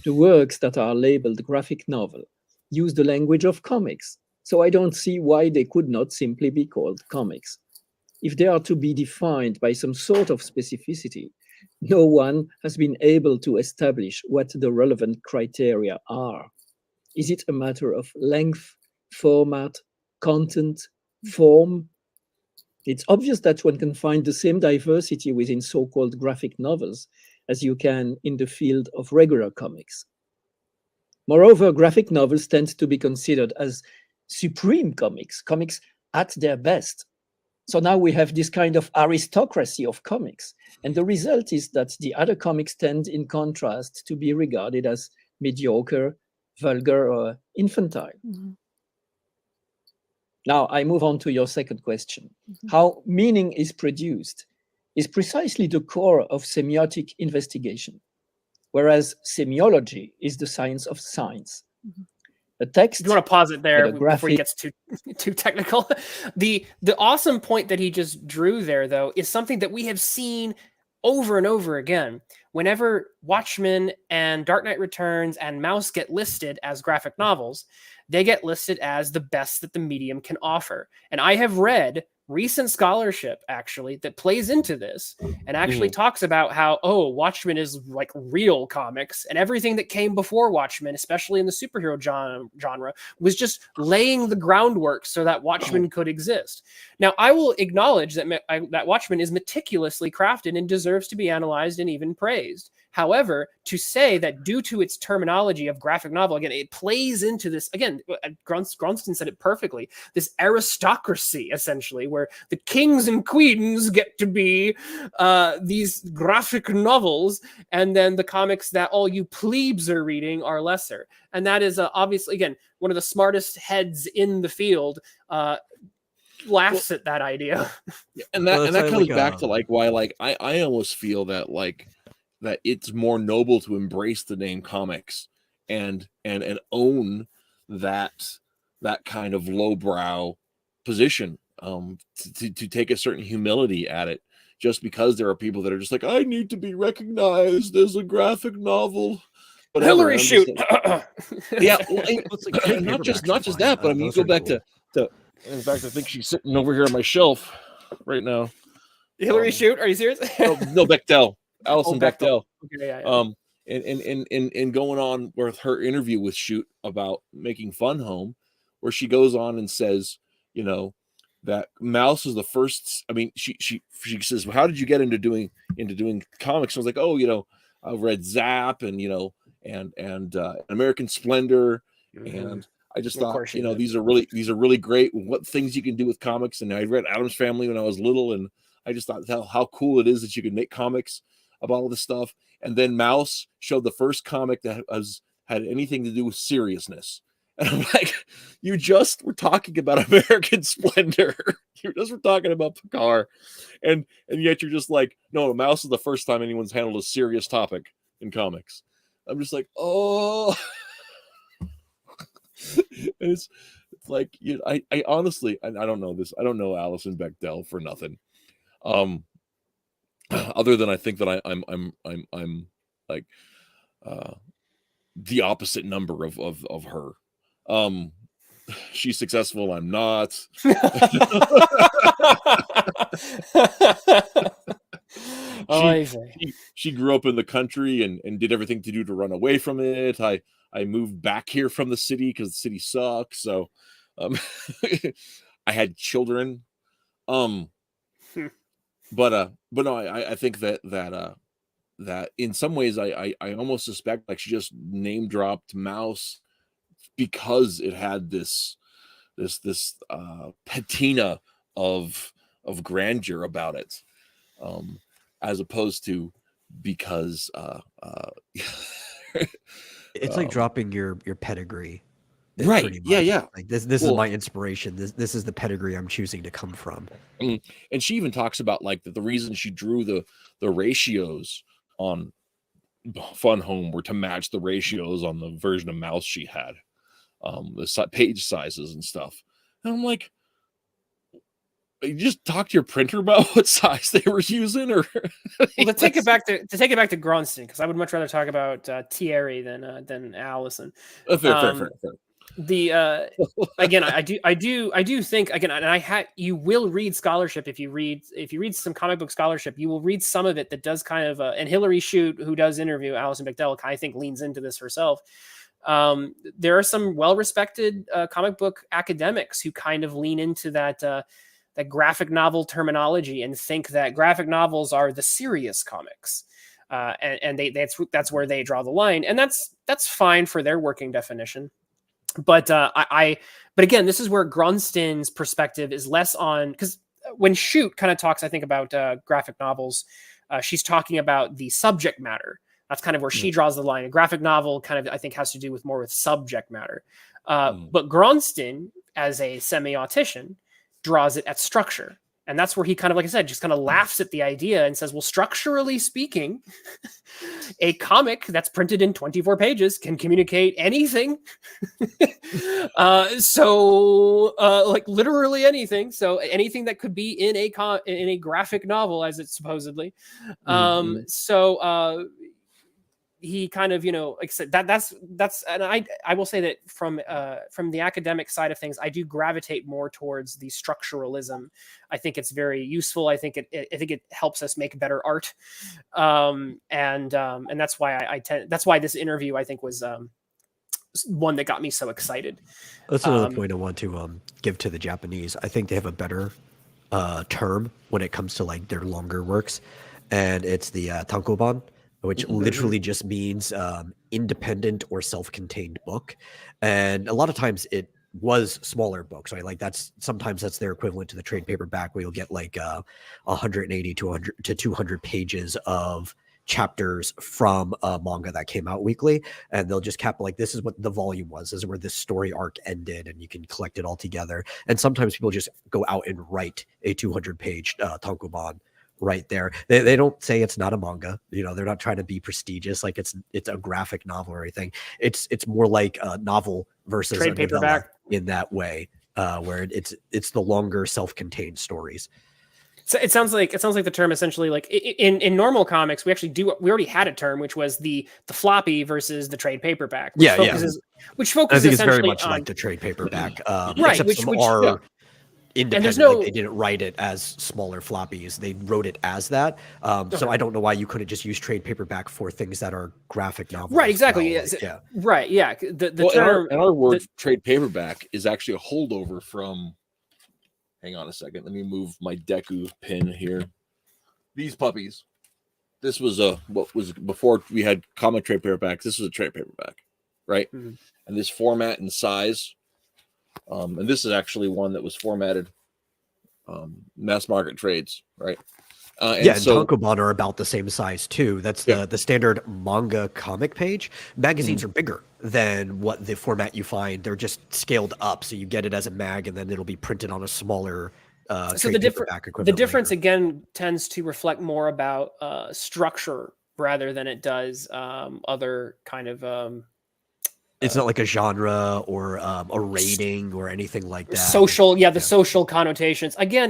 The works that are labeled graphic novel use the language of comics, so I don't see why they could not simply be called comics. If they are to be defined by some sort of specificity, no one has been able to establish what the relevant criteria are. Is it a matter of length, format, content, form? It's obvious that one can find the same diversity within so-called graphic novels as you can in the field of regular comics. Moreover, graphic novels tend to be considered as supreme comics at their best. So now we have this kind of aristocracy of comics. And the result is that the other comics tend, in contrast, to be regarded as mediocre, vulgar, or infantile. Now I move on to your second question. How meaning is produced is precisely the core of semiotic investigation, whereas semiology is the science of signs. A text. Do you want to pause it there before he gets too technical? The awesome point that he just drew there, though, is something that we have seen over and over again. Whenever Watchmen and Dark Knight Returns and Mouse get listed as graphic novels, they get listed as the best that the medium can offer. And I have read recent scholarship actually that plays into this and actually talks about how, Watchmen is like real comics, and everything that came before Watchmen, especially in the superhero genre, was just laying the groundwork so that Watchmen could exist. Now, I will acknowledge that Watchmen is meticulously crafted and deserves to be analyzed and even praised. However, to say that due to its terminology of graphic novel, again, it plays into this, again, Gronston said it perfectly, this aristocracy, essentially, where the kings and queens get to be these graphic novels, and then the comics that all you plebes are reading are lesser. And that is obviously, again, one of the smartest heads in the field laughs at that idea. And that comes back to like why like I almost feel that like that it's more noble to embrace the name comics and own that kind of lowbrow position, to take a certain humility at it, just because there are people that are just like, I need to be recognized as a graphic novel. Whatever. Hillary shoot. Yeah, well, not just that, but I mean, you go back to in fact, I think she's sitting over here on my shelf right now. Hillary shoot? Are you serious? No, Bechdel. Alison Bechdel. Okay, yeah. And going on with her interview with Shoot about making Fun Home, where she goes on and says, you know, that Mouse is the first. I mean, she says, well, how did you get into doing comics? I was like, oh, you know, I've read Zap and you know and American Splendor, and I just thought, you know, these are really great. What things you can do with comics, and I read Addams Family when I was little, and I just thought how cool it is that you can make comics about all this stuff. And then Mouse showed the first comic that had anything to do with seriousness. And I'm like, you just were talking about American Splendor. You just were talking about Picard. And yet you're just like, no, Mouse is the first time anyone's handled a serious topic in comics. I'm just like, oh. it's like, you know, I honestly, I don't know this. I don't know Alison Bechdel for nothing. Other than I think that I'm like the opposite number of her. She's successful, I'm not. She grew up in the country and did everything to do to run away from it. I moved back here from the city because the city sucks. So I had children. But no, I think that in some ways I almost suspect like she just name dropped Mouse because it had this patina of grandeur about it, as opposed to because it's like dropping your pedigree. Right. Yeah. Like this is my inspiration. This is the pedigree I'm choosing to come from. And she even talks about like the reason she drew the ratios on Fun Home were to match the ratios on the version of Mouse she had, the page sizes and stuff. And I'm like, you just talk to your printer about what size they were using, or well, to take it back to Gronston, because I would much rather talk about Thierry than Allison. Fair. The again, I do think again, and you will read scholarship if you read some comic book scholarship, you will read some of it that does kind of and Hillary Shute, who does interview Alison Bechdel, I think leans into this herself. There are some well-respected comic book academics who kind of lean into that graphic novel terminology and think that graphic novels are the serious comics. And that's where they draw the line, and that's fine for their working definition. But but again, this is where Gronston's perspective is less on, because when Shute kind of talks, I think, about graphic novels, she's talking about the subject matter. That's kind of where she draws the line. A graphic novel kind of, I think, has to do with more with subject matter. But Gronston, as a semi-autician, draws it at structure. And that's where he kind of, like I said, just kind of laughs at the idea and says, well, structurally speaking, a comic that's printed in 24 pages can communicate anything. Like literally anything. So anything that could be in a graphic novel, as it's supposedly. He kind of, like I said, that's, and I will say that from the academic side of things, I do gravitate more towards the structuralism. I think it's very useful. I think it helps us make better art. And that's why that's why this interview, I think, was one that got me so excited. That's another point I want to give to the Japanese. I think they have a better term when it comes to like their longer works, and it's the tankoban, which literally just means independent or self-contained book. And a lot of times it was smaller books, right? Like sometimes that's their equivalent to the trade paperback, where you'll get like 180 to 200 pages of chapters from a manga that came out weekly, and they'll just cap like, this is what the volume was, this is where this story arc ended, and you can collect it all together. And sometimes people just go out and write a 200-page tankobon right there. They don't say it's not a manga, you know, they're not trying to be prestigious like it's a graphic novel or anything. It's more like a novel versus trade a novella paperback in that way, where it's the longer self-contained stories. So it sounds like the term essentially, like in normal comics, we already had a term, which was the floppy versus the trade paperback. Which focuses I think it's very essentially much on, like the trade paperback, right? Except some are independent. Like they didn't write it as smaller floppies; they wrote it as that. So I don't know why you couldn't just use trade paperback for things that are graphic novels. Right? Exactly. Well, Yeah. Right. Yeah. The term and our word trade paperback is actually a holdover from. Hang on a second. Let me move my Deku pin here. These puppies. This was what was before we had comic trade paperbacks. This was a trade paperback, right? Mm-hmm. And this format and size. And this is actually one that was formatted mass market trades, right? And tankobon are about the same size too. That's the standard manga comic page. Magazines are bigger than what the format you find. They're just scaled up, so you get it as a mag, and then it'll be printed on a smaller so the difference later. Again tends to reflect more about structure rather than it does other kind of. It's not like a genre or a rating or anything like that. Social, social connotations. Again,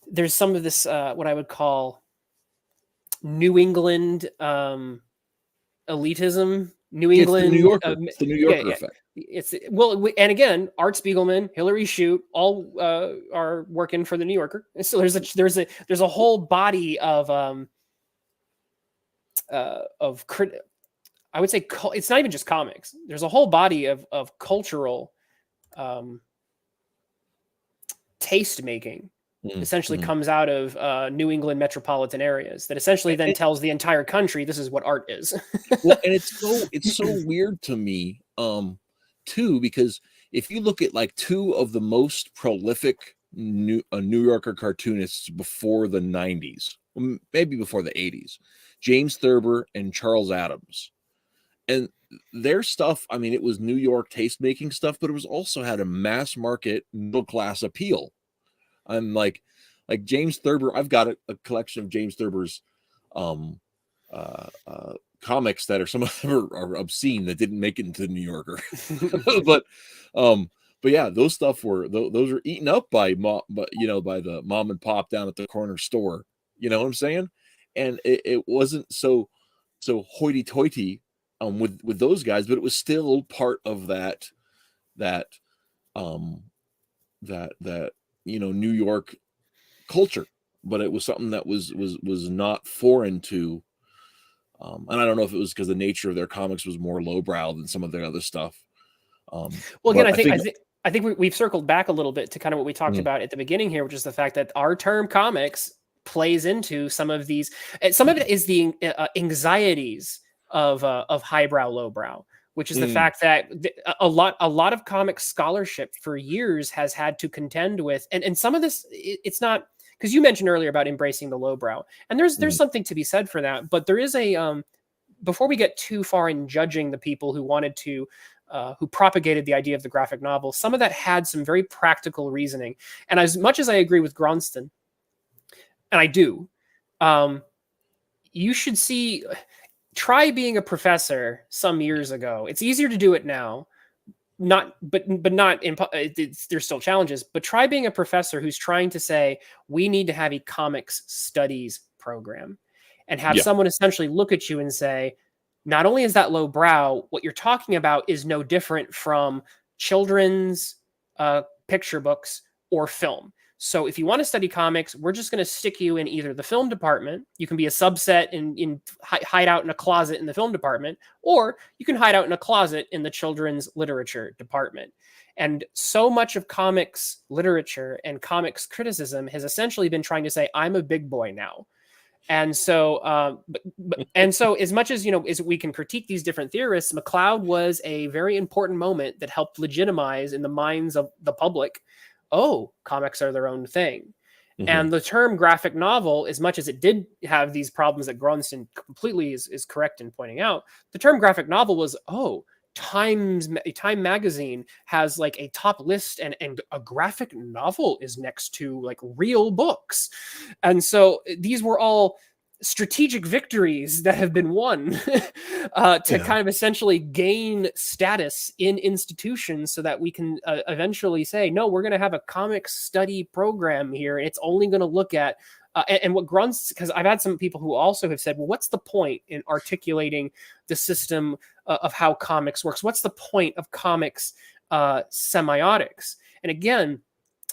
there's some of this what I would call New England elitism. New England, it's the New Yorker effect. It's and again, Art Spiegelman, Hillary Shute, all are working for the New Yorker. So there's a whole body of I would say it's not even just comics. There's a whole body of cultural taste making. Essentially comes out of New England metropolitan areas that essentially then tells the entire country this is what art is. Well, and it's so weird to me too, because if you look at like two of the most prolific New Yorker cartoonists before the 90s, maybe before the 80s, James Thurber and Charles Addams, and their stuff, I mean, it was New York taste making stuff, but it was also had a mass market middle class appeal. I'm like James Thurber. I've got a collection of James Thurber's comics that are, some of them are obscene, that didn't make it into the New Yorker. but yeah, those stuff those are eaten up by the mom and pop down at the corner store. You know what I'm saying? And it wasn't so hoity toity with those guys, but it was still part of that New York culture, but it was something that was not foreign to, and I don't know if it was because the nature of their comics was more lowbrow than some of their other stuff. Well, again, I think we've circled back a little bit to kind of what we talked about at the beginning here, which is the fact that our term comics plays into some of these. Some of it is the anxieties of highbrow, lowbrow, which is the fact that a lot of comic scholarship for years has had to contend with, and some of this, it's not, because you mentioned earlier about embracing the lowbrow, and there's something to be said for that, but there is a before we get too far in judging the people who wanted to who propagated the idea of the graphic novel, some of that had some very practical reasoning, and as much as I agree with Gronston, and I do, you should try being a professor some years ago. It's easier to do it now, not there's still challenges, but try being a professor who's trying to say, we need to have a comics studies program, and have someone essentially look at you and say, not only is that low brow, what you're talking about is no different from children's picture books or film. So if you want to study comics, we're just going to stick you in either the film department. You can be a subset and hide out in a closet in the film department, or you can hide out in a closet in the children's literature department. And so much of comics literature and comics criticism has essentially been trying to say, I'm a big boy now. And so, and so, as much as as we can critique these different theorists, McCloud was a very important moment that helped legitimize in the minds of the public, oh, comics are their own thing. Mhm. And the term graphic novel, as much as it did have these problems that Gronston completely is correct in pointing out, the term graphic novel was, oh, Time magazine has like a top list, and a graphic novel is next to like real books. And so these were all strategic victories that have been won to kind of essentially gain status in institutions so that we can eventually say, no, we're going to have a comics study program here. And it's only going to look at and what grunts, because I've had some people who also have said, well, what's the point in articulating the system of how comics works? What's the point of comics semiotics? And again,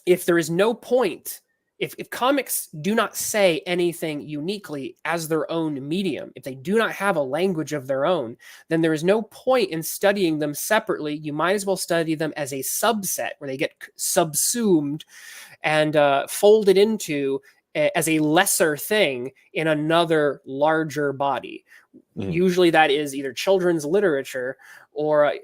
if there is no point, if comics do not say anything uniquely as their own medium, if they do not have a language of their own, then there is no point in studying them separately. You might as well study them as a subset where they get subsumed and folded into as a lesser thing in another larger body. Usually that is either children's literature or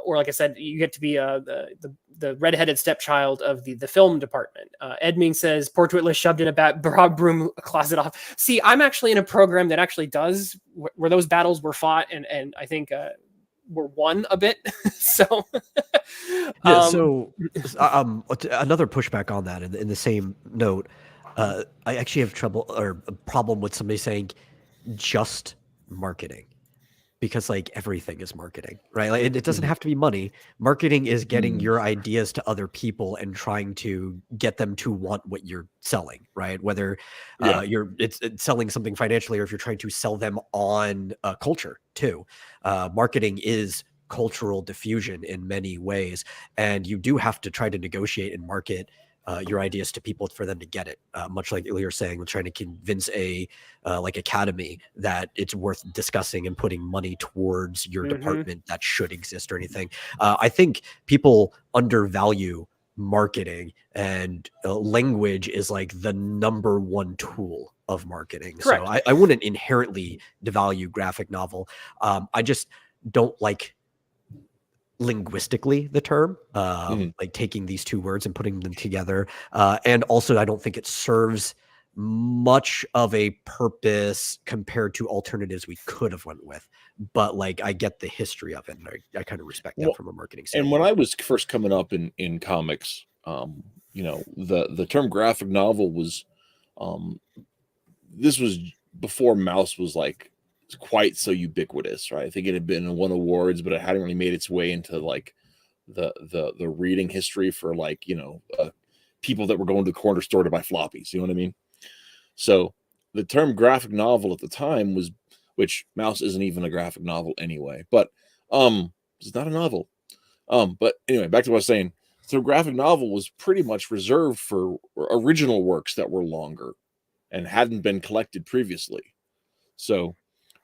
like I said, you get to be the redheaded stepchild of the film department. Edming says, Poor Twitless shoved in a broad broom closet off. See, I'm actually in a program that actually does where those battles were fought and I think were won a bit. So yeah. So another pushback on that in the same note. I actually have trouble or a problem with somebody saying just marketing, because like everything is marketing, right? Like it doesn't have to be money. Marketing is getting your ideas to other people and trying to get them to want what you're selling, right? Whether it's selling something financially or if you're trying to sell them on culture too. Marketing is cultural diffusion in many ways, and you do have to try to negotiate and market your ideas to people for them to get it. Much like you're saying, with trying to convince a like academy that it's worth discussing and putting money towards your department that should exist or anything. I think people undervalue marketing, and language is like the number one tool of marketing. Correct. So I wouldn't inherently devalue graphic novel. I just don't like linguistically the term, like taking these two words and putting them together. And also, I don't think it serves much of a purpose compared to alternatives we could have went with. But like, I get the history of it, and I kind of respect that from a marketing standpoint. And when I was first coming up in comics, the term graphic novel was, this was before Mouse was like quite so ubiquitous, right? I think it had been won awards, but it hadn't really made its way into like the reading history for like people that were going to the corner store to buy floppies. You know what I mean? So the term graphic novel at the time was, which Mouse isn't even a graphic novel anyway, but it's not a novel. But anyway, back to what I was saying. So graphic novel was pretty much reserved for original works that were longer and hadn't been collected previously. So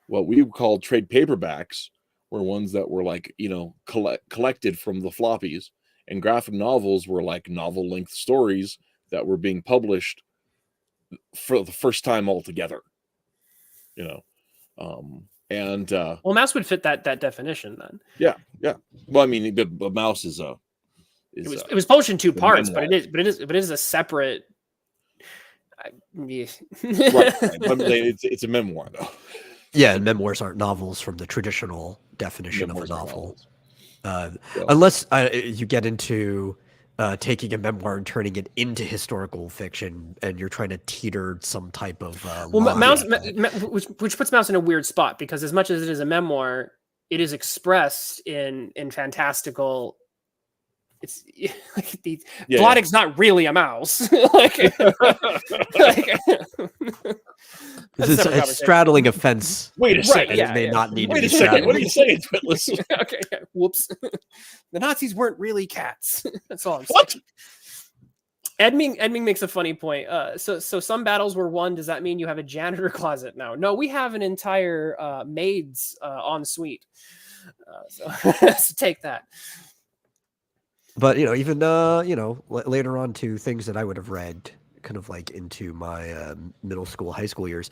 what we called trade paperbacks were ones that were like, collected from the floppies, and graphic novels were like novel length stories that were being published for the first time altogether, and well, Mouse would fit that definition then. Yeah. Well, I mean, but Mouse is it was published in two parts, memoir. but it is a separate. Right. It's a memoir though. Yeah, and memoirs aren't novels from the traditional definition Memoirs of a are novel. novels. Unless you get into taking a memoir and turning it into historical fiction, and you're trying to teeter some type of Mouse, which puts Mouse in a weird spot, because as much as it is a memoir, it is expressed in fantastical. It's like Blottig's not really a mouse. It's straddling a fence. Wait a second. It may not need to Wait be a second. straddled. What are you saying, Twitless? Okay. Whoops. The Nazis weren't really cats. That's all I'm What? saying. Edming makes a funny point. So some battles were won. Does that mean you have a janitor closet now? No, we have an entire maids ensuite. So take that. But even later on to things that I would have read kind of like into my middle school, high school years,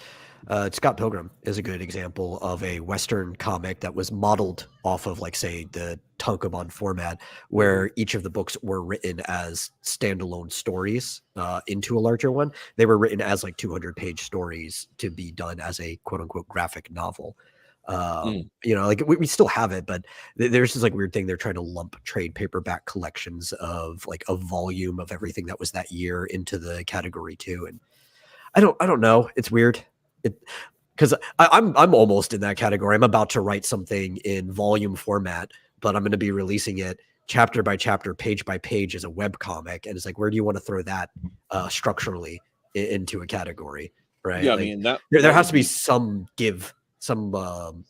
Scott Pilgrim is a good example of a Western comic that was modeled off of, like, say, the Tankobon format, where each of the books were written as standalone stories into a larger one. They were written as like 200-page stories to be done as a quote unquote graphic novel. You know, like we still have it, but there's this like weird thing. They're trying to lump trade paperback collections of like a volume of everything that was that year into the category too. And I don't know. It's weird. Because I'm almost in that category. I'm about to write something in volume format, but I'm going to be releasing it chapter by chapter, page by page as a webcomic. And it's like, where do you want to throw that structurally into a category, right? Yeah, I like, mean that there has to be some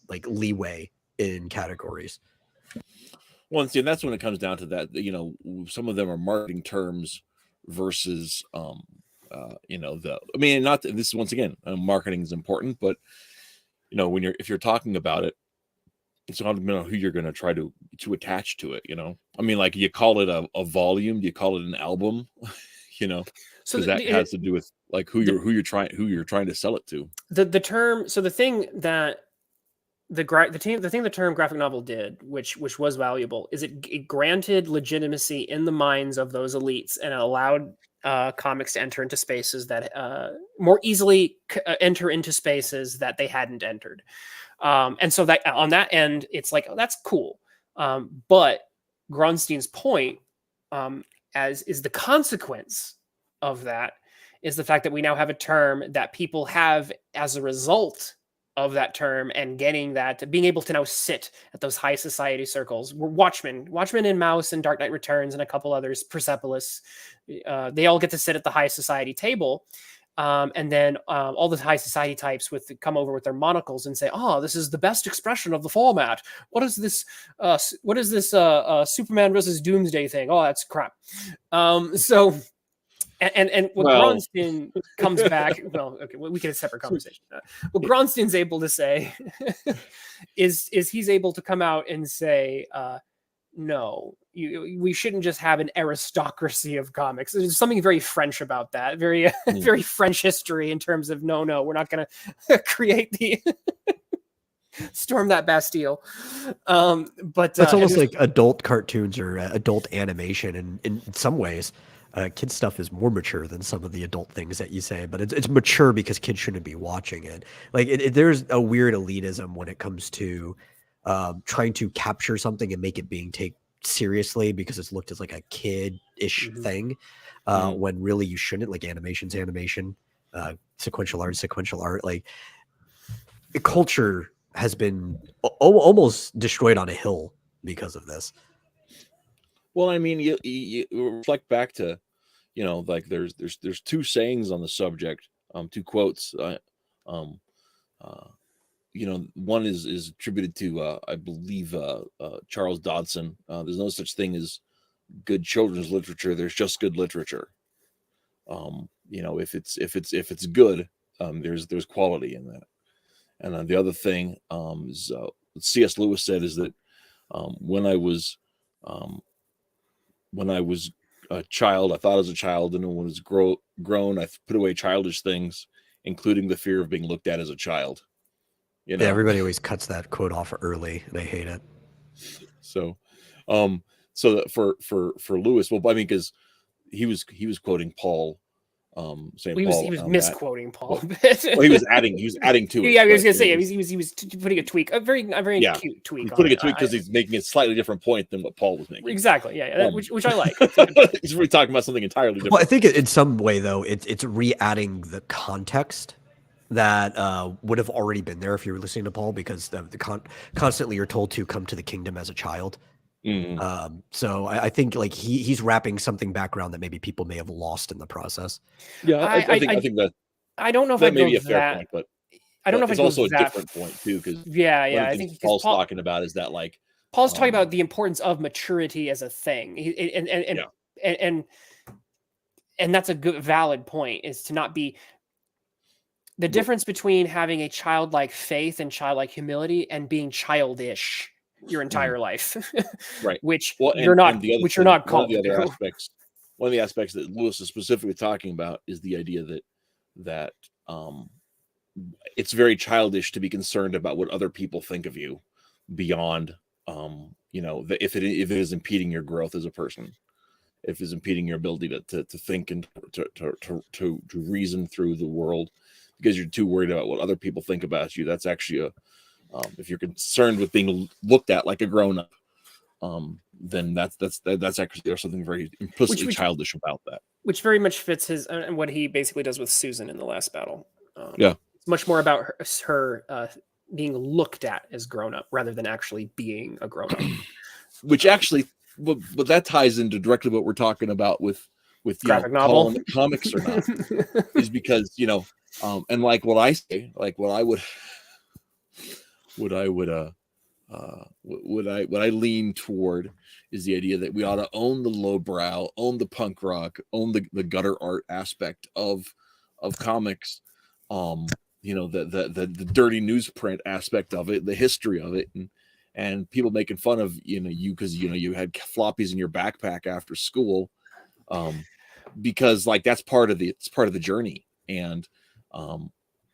like leeway in categories. once again, that's when it comes down to that. You know, some of them are marketing terms versus you know, I mean, not this once again, marketing is important, but you know, if you're talking about it, it's not who you're going to try to attach to it. You know, I mean, like, you call it a volume, do you call it an album? You know, So because that has to do with like who you're trying to sell it to. The term. So the thing that the term graphic novel did, which was valuable, is it granted legitimacy in the minds of those elites and allowed comics to enter into spaces that more easily enter into spaces that they hadn't entered. And so that on that end, it's like, oh, that's cool. But Grunstein's point, as is the consequence of that, is the fact that we now have a term that people have as a result of that term, and getting that, being able to now sit at those high society circles. Watchmen and Mouse and Dark Knight Returns and a couple others, Persepolis, they all get to sit at the high society table. And then all the high society types come over with their monocles and say, "Oh, this is the best expression of the format. What is this? Superman versus Doomsday thing? Oh, that's crap." So. And what Gronstein comes back, well, okay, we can have a separate conversation. What Gronstein's able to say is he's able to come out and say, no, we shouldn't just have an aristocracy of comics. There's something very French about that, very very French history in terms of no, we're not going to create the storm that Bastille. But it's almost like adult cartoons or adult animation, and in some ways. Kids stuff is more mature than some of the adult things that you say, but it's mature because kids shouldn't be watching it. Like there's a weird elitism when it comes to trying to capture something and make it being taken seriously because it's looked as like a kid-ish thing, when really you shouldn't. Like animation, sequential art. Like culture has been almost destroyed on a hill because of this. Well, I mean, you reflect back to, you know, like there's two sayings on the subject, two quotes. You know, one is attributed to I believe Charles Dodson. There's no such thing as good children's literature. There's just good literature. You know, if it's good, there's quality in that. And the other thing is C.S. Lewis said is that when I was a child, I thought as a child, and when I was grown, I put away childish things, including the fear of being looked at as a child. You know? Yeah, everybody always cuts that quote off early, and I hate it. So, so that for Lewis, well, I mean, because he was quoting Paul. Saying he was misquoting Paul. Well, he was adding to it. Yeah, I was gonna say he was putting a tweak, a very cute tweak. He's putting a tweak because he's making a slightly different point than what Paul was making. Exactly. Yeah, which I like. He's really talking about something entirely different. Well, I think in some way though, it's re-adding the context that would have already been there if you were listening to Paul, because constantly you're told to come to the kingdom as a child. So I think like he's wrapping something back around that maybe people may have lost in the process. Yeah, I think that I don't know if that I may go be a fair that. point, but I don't know if it's I go also a that different point too, because I think Paul's talking about is that like Paul's talking about the importance of maturity as a thing, and that's a good valid point, is to not be the difference between having a childlike faith and childlike humility and being childish your entire life, right? Which well, you're not called one of the other to. aspects one of the aspects that Lewis is specifically talking about is the idea that it's very childish to be concerned about what other people think of you beyond if it is impeding your growth as a person, if it's impeding your ability to think and to reason through the world because you're too worried about what other people think about you. That's actually if you're concerned with being looked at like a grown-up, then that's actually, there's something very implicitly childish about that, which very much fits his and what he basically does with Susan in the last battle. Yeah, it's much more about her being looked at as grown up rather than actually being a grown up. Which actually, but that ties into directly what we're talking about with graphic novel, calling it comics or not, is because and like what I say, like what I lean toward is the idea that we ought to own the lowbrow, own the punk rock, own the gutter art aspect of comics, the dirty newsprint aspect of it, the history of it, and people making fun of you because you had floppies in your backpack after school, because like it's part of the journey, and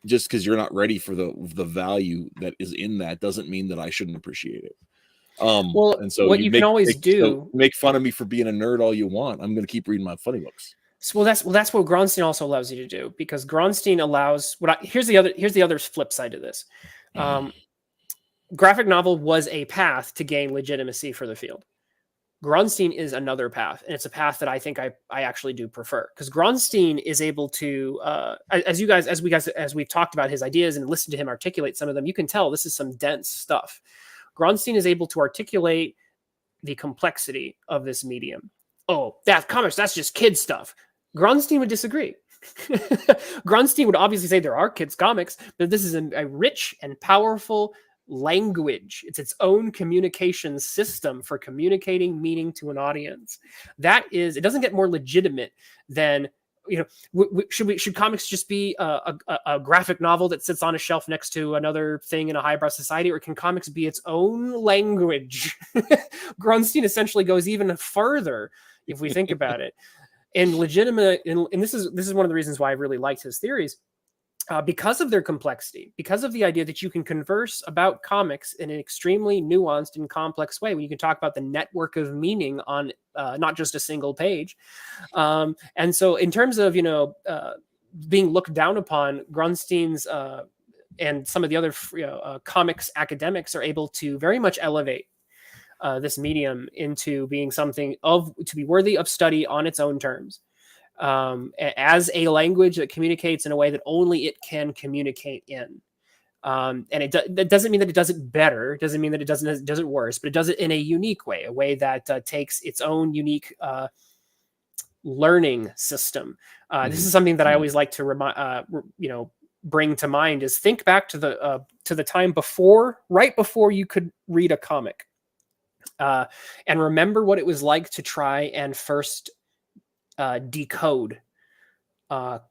just because you're not ready for the value that is in that doesn't mean that I shouldn't appreciate it. Well, and so what you can always do, make fun of me for being a nerd all you want. I'm going to keep reading my funny books. Well, that's what Gronstein also allows you to do, because Gronstein allows here's the other flip side to this. Graphic novel was a path to gain legitimacy for the field. Gronstein is another path, and it's a path that I think I actually do prefer, because Gronstein is able to, as we've talked about his ideas and listened to him articulate some of them, you can tell this is some dense stuff. Gronstein is able to articulate the complexity of this medium. Oh, that's comics, that's just kid stuff. Gronstein would disagree. Gronstein would obviously say there are kids comics, but this is a rich and powerful language. It's its own communication system for communicating meaning to an audience. It doesn't get more legitimate than, should comics just be a graphic novel that sits on a shelf next to another thing in a highbrow society, or can comics be its own language? Gronstein essentially goes even further if we think about it. And legitimate, and this is one of the reasons why I really liked his theories, because of their complexity, because of the idea that you can converse about comics in an extremely nuanced and complex way, when you can talk about the network of meaning on not just a single page. And so in terms of, being looked down upon, Gronstein's and some of the other comics academics are able to very much elevate this medium into being something to be worthy of study on its own terms, as a language that communicates in a way that only it can communicate in. And that doesn't mean that it does it better. It doesn't mean that it does it worse, but it does it in a unique way, a way that takes its own unique learning system. This is something that I always like to bring to mind, is think back to the time right before you could read a comic. And remember what it was like to try and first decode a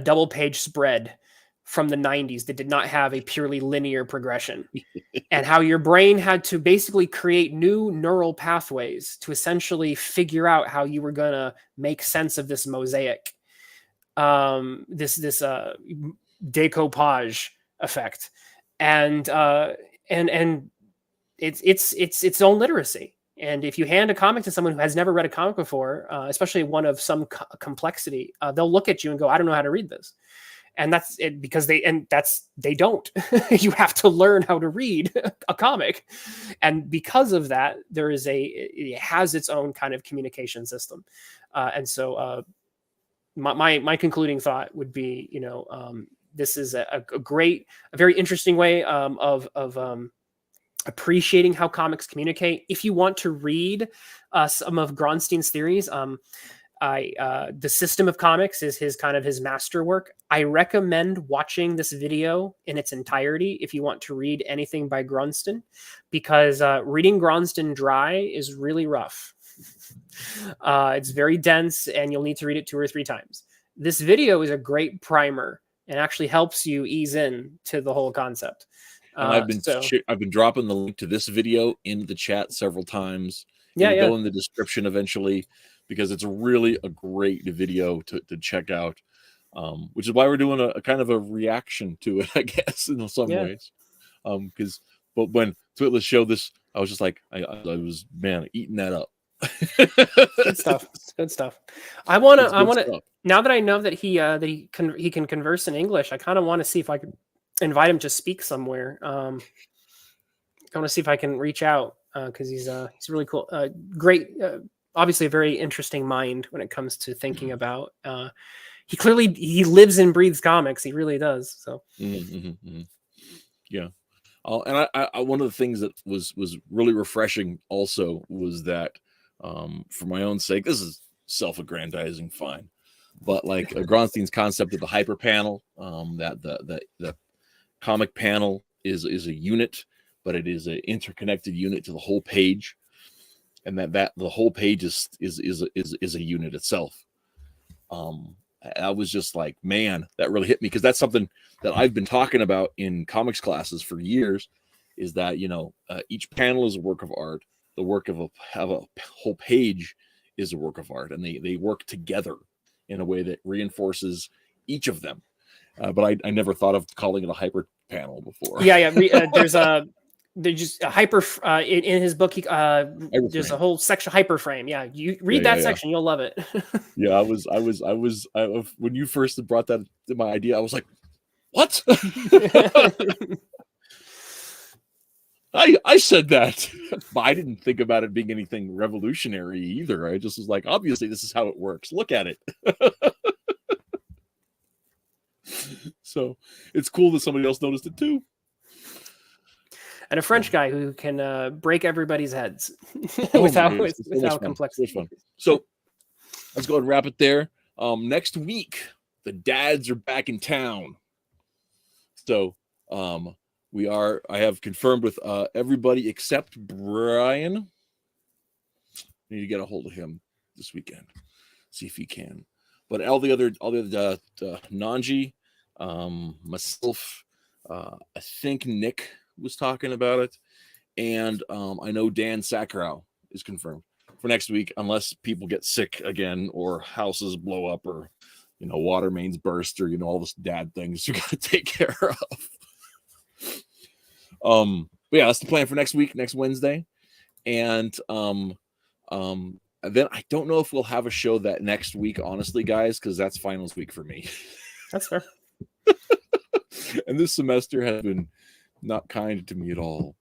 double-page spread from the 90s that did not have a purely linear progression, and how your brain had to basically create new neural pathways to essentially figure out how you were going to make sense of this mosaic, this decoupage effect, and it's its own literacy. And if you hand a comic to someone who has never read a comic before, especially one of some complexity, they'll look at you and go, "I don't know how to read this." And that's it, because they don't. You have to learn how to read a comic, and because of that, it has its own kind of communication system. And so, my concluding thought would be, this is a very interesting way of appreciating how comics communicate. If you want to read some of Gronstein's theories, The System of Comics is his masterwork. I recommend watching this video in its entirety if you want to read anything by Gronstein, because reading Gronstein dry is really rough. It's very dense, and you'll need to read it 2 or 3 times. This video is a great primer and actually helps you ease in to the whole concept. I've been dropping the link to this video in the chat several times. Yeah. Go in the description eventually. because it's really a great video to check out. Which is why we're doing a kind of a reaction to it, I guess, in some ways. Because but when Twitless showed this, I was just like, I was, man, eating that up. Good stuff. Good stuff. I want to. Now that I know that he can converse in English, I kind of want to see if I could invite him to speak somewhere. I want to see if I can reach out because he's really cool. Great, obviously a very interesting mind when it comes to thinking about. He lives and breathes comics. He really does. So yeah. And I one of the things that was really refreshing also was that for my own sake, this is self-aggrandizing, fine, but like Gronstein's concept of the hyper panel, that the comic panel is a unit, but it is an interconnected unit to the whole page, and that the whole page is a unit itself. I was just like, man, that really hit me, because that's something that I've been talking about in comics classes for years, is that, each panel is a work of art. The work of a whole page is a work of art, and they work together in a way that reinforces each of them. But I never thought of calling it a hyper panel before. Yeah. There's just a hyper in his book. There's a whole section hyperframe. Yeah, you read that section, you'll love it. Yeah, I was when you first brought that to my idea, I was like, what? I said that, but I didn't think about it being anything revolutionary either. I just was like, obviously, this is how it works. Look at it. So it's cool that somebody else noticed it too. And a French guy who can break everybody's heads without complexity. So let's go ahead and wrap it there. Next week, the dads are back in town. So I have confirmed with everybody except Brian. I need to get a hold of him this weekend, see if he can. But all the other Nanji, myself, I think Nick was talking about it, and I know Dan Sakharov is confirmed for next week, unless people get sick again or houses blow up or water mains burst or all this dad things you got to take care of. But yeah, that's the plan for next week, next Wednesday, and then I don't know if we'll have a show that next week, honestly, guys, because that's finals week for me. That's fair. And this semester has been not kind to me at all.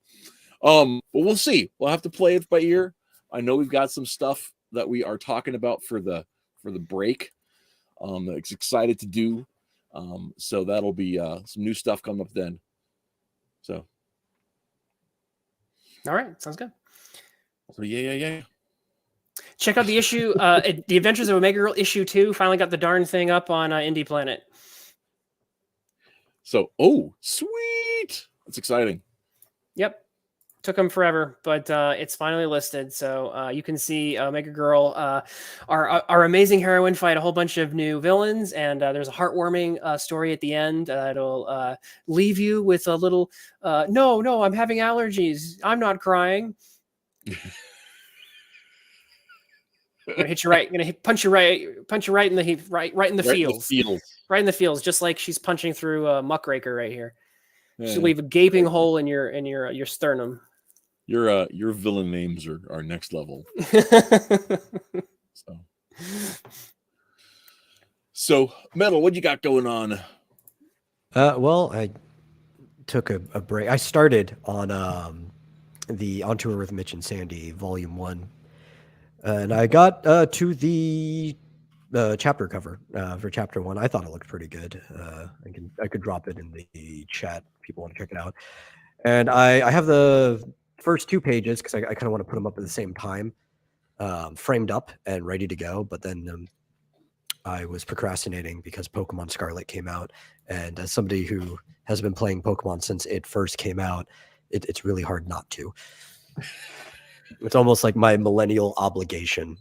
But we'll see. We'll have to play it by ear. I know we've got some stuff that we are talking about for the break. That's excited to do. So that'll be some new stuff coming up then. So. All right, sounds good. So yeah. Check out the issue, The Adventures of Omega Girl issue 2. Finally got the darn thing up on Indie Planet. So, sweet. That's exciting. Yep. Took them forever, but it's finally listed. So you can see Omega Girl, our amazing heroine, fight a whole bunch of new villains. And there's a heartwarming story at the end that'll leave you with a little, no, I'm having allergies. I'm not crying. I'm gonna hit you right. I'm gonna punch you right in the feels. Right in the feels, just like she's punching through a muckraker right here. She'll leave a gaping hole in your sternum. Your villain names are next level. So Metal, what you got going on? Well, I took a break. I started on the On Tour with Mitch and Sandy Volume 1, and I got to the chapter cover for Chapter 1. I thought it looked pretty good. I could drop it in the chat if people want to check it out. And I have the first 2 pages because I kind of want to put them up at the same time, framed up and ready to go. But then I was procrastinating because Pokemon Scarlet came out, and as somebody who has been playing Pokemon since it first came out, it's really hard not to. It's almost like my millennial obligation.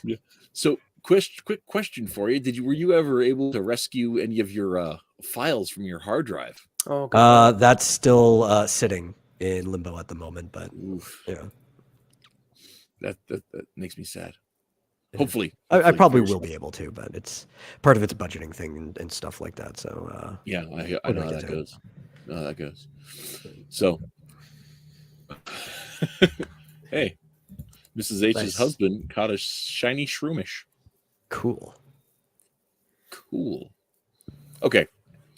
Yeah. So, quick question for you: were you ever able to rescue any of your files from your hard drive? Oh, God. That's still sitting in limbo at the moment, but oof. Yeah, that makes me sad. Hopefully, I hopefully probably for will yourself. be able to, but it's part of its budgeting thing and stuff like that. So Yeah, I when know I how get that to it. goes. I know how that goes. So, hey, Mrs. H's Nice. husband caught a shiny shroomish. Cool. Cool. Okay.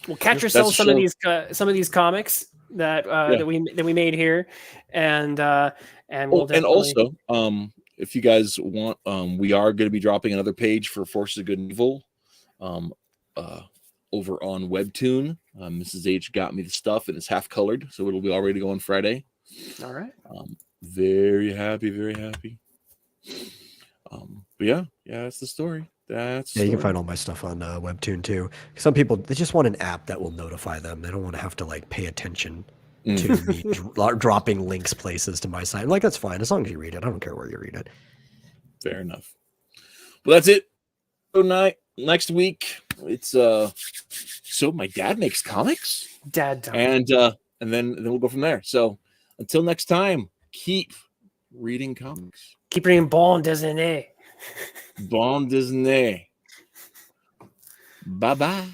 Well, catch That's yourself a some of show. these comics that Yeah. that we made here, and we'll And definitely. also, if you guys want, we are going to be dropping another page for Forces of Good and Evil, over on Webtoon. Mrs. H got me the stuff, and it's half colored, so it'll be all ready to go on Friday. All right. Very happy, very happy. But yeah, that's the story. That's the Yeah, you can story. find all my stuff on Webtoon too. Some people, they just want an app that will notify them. They don't want to have to like pay attention to me dropping links places to my site. I'm like, that's fine as long as you read it. I don't care where you read it. Fair enough. Well, that's it. Good night. Next week, it's so my dad makes comics, Dad time. and then we'll go from there. So until next time, keep reading comics. Keep reading Bond Disney. Bon Disney. Bye bye.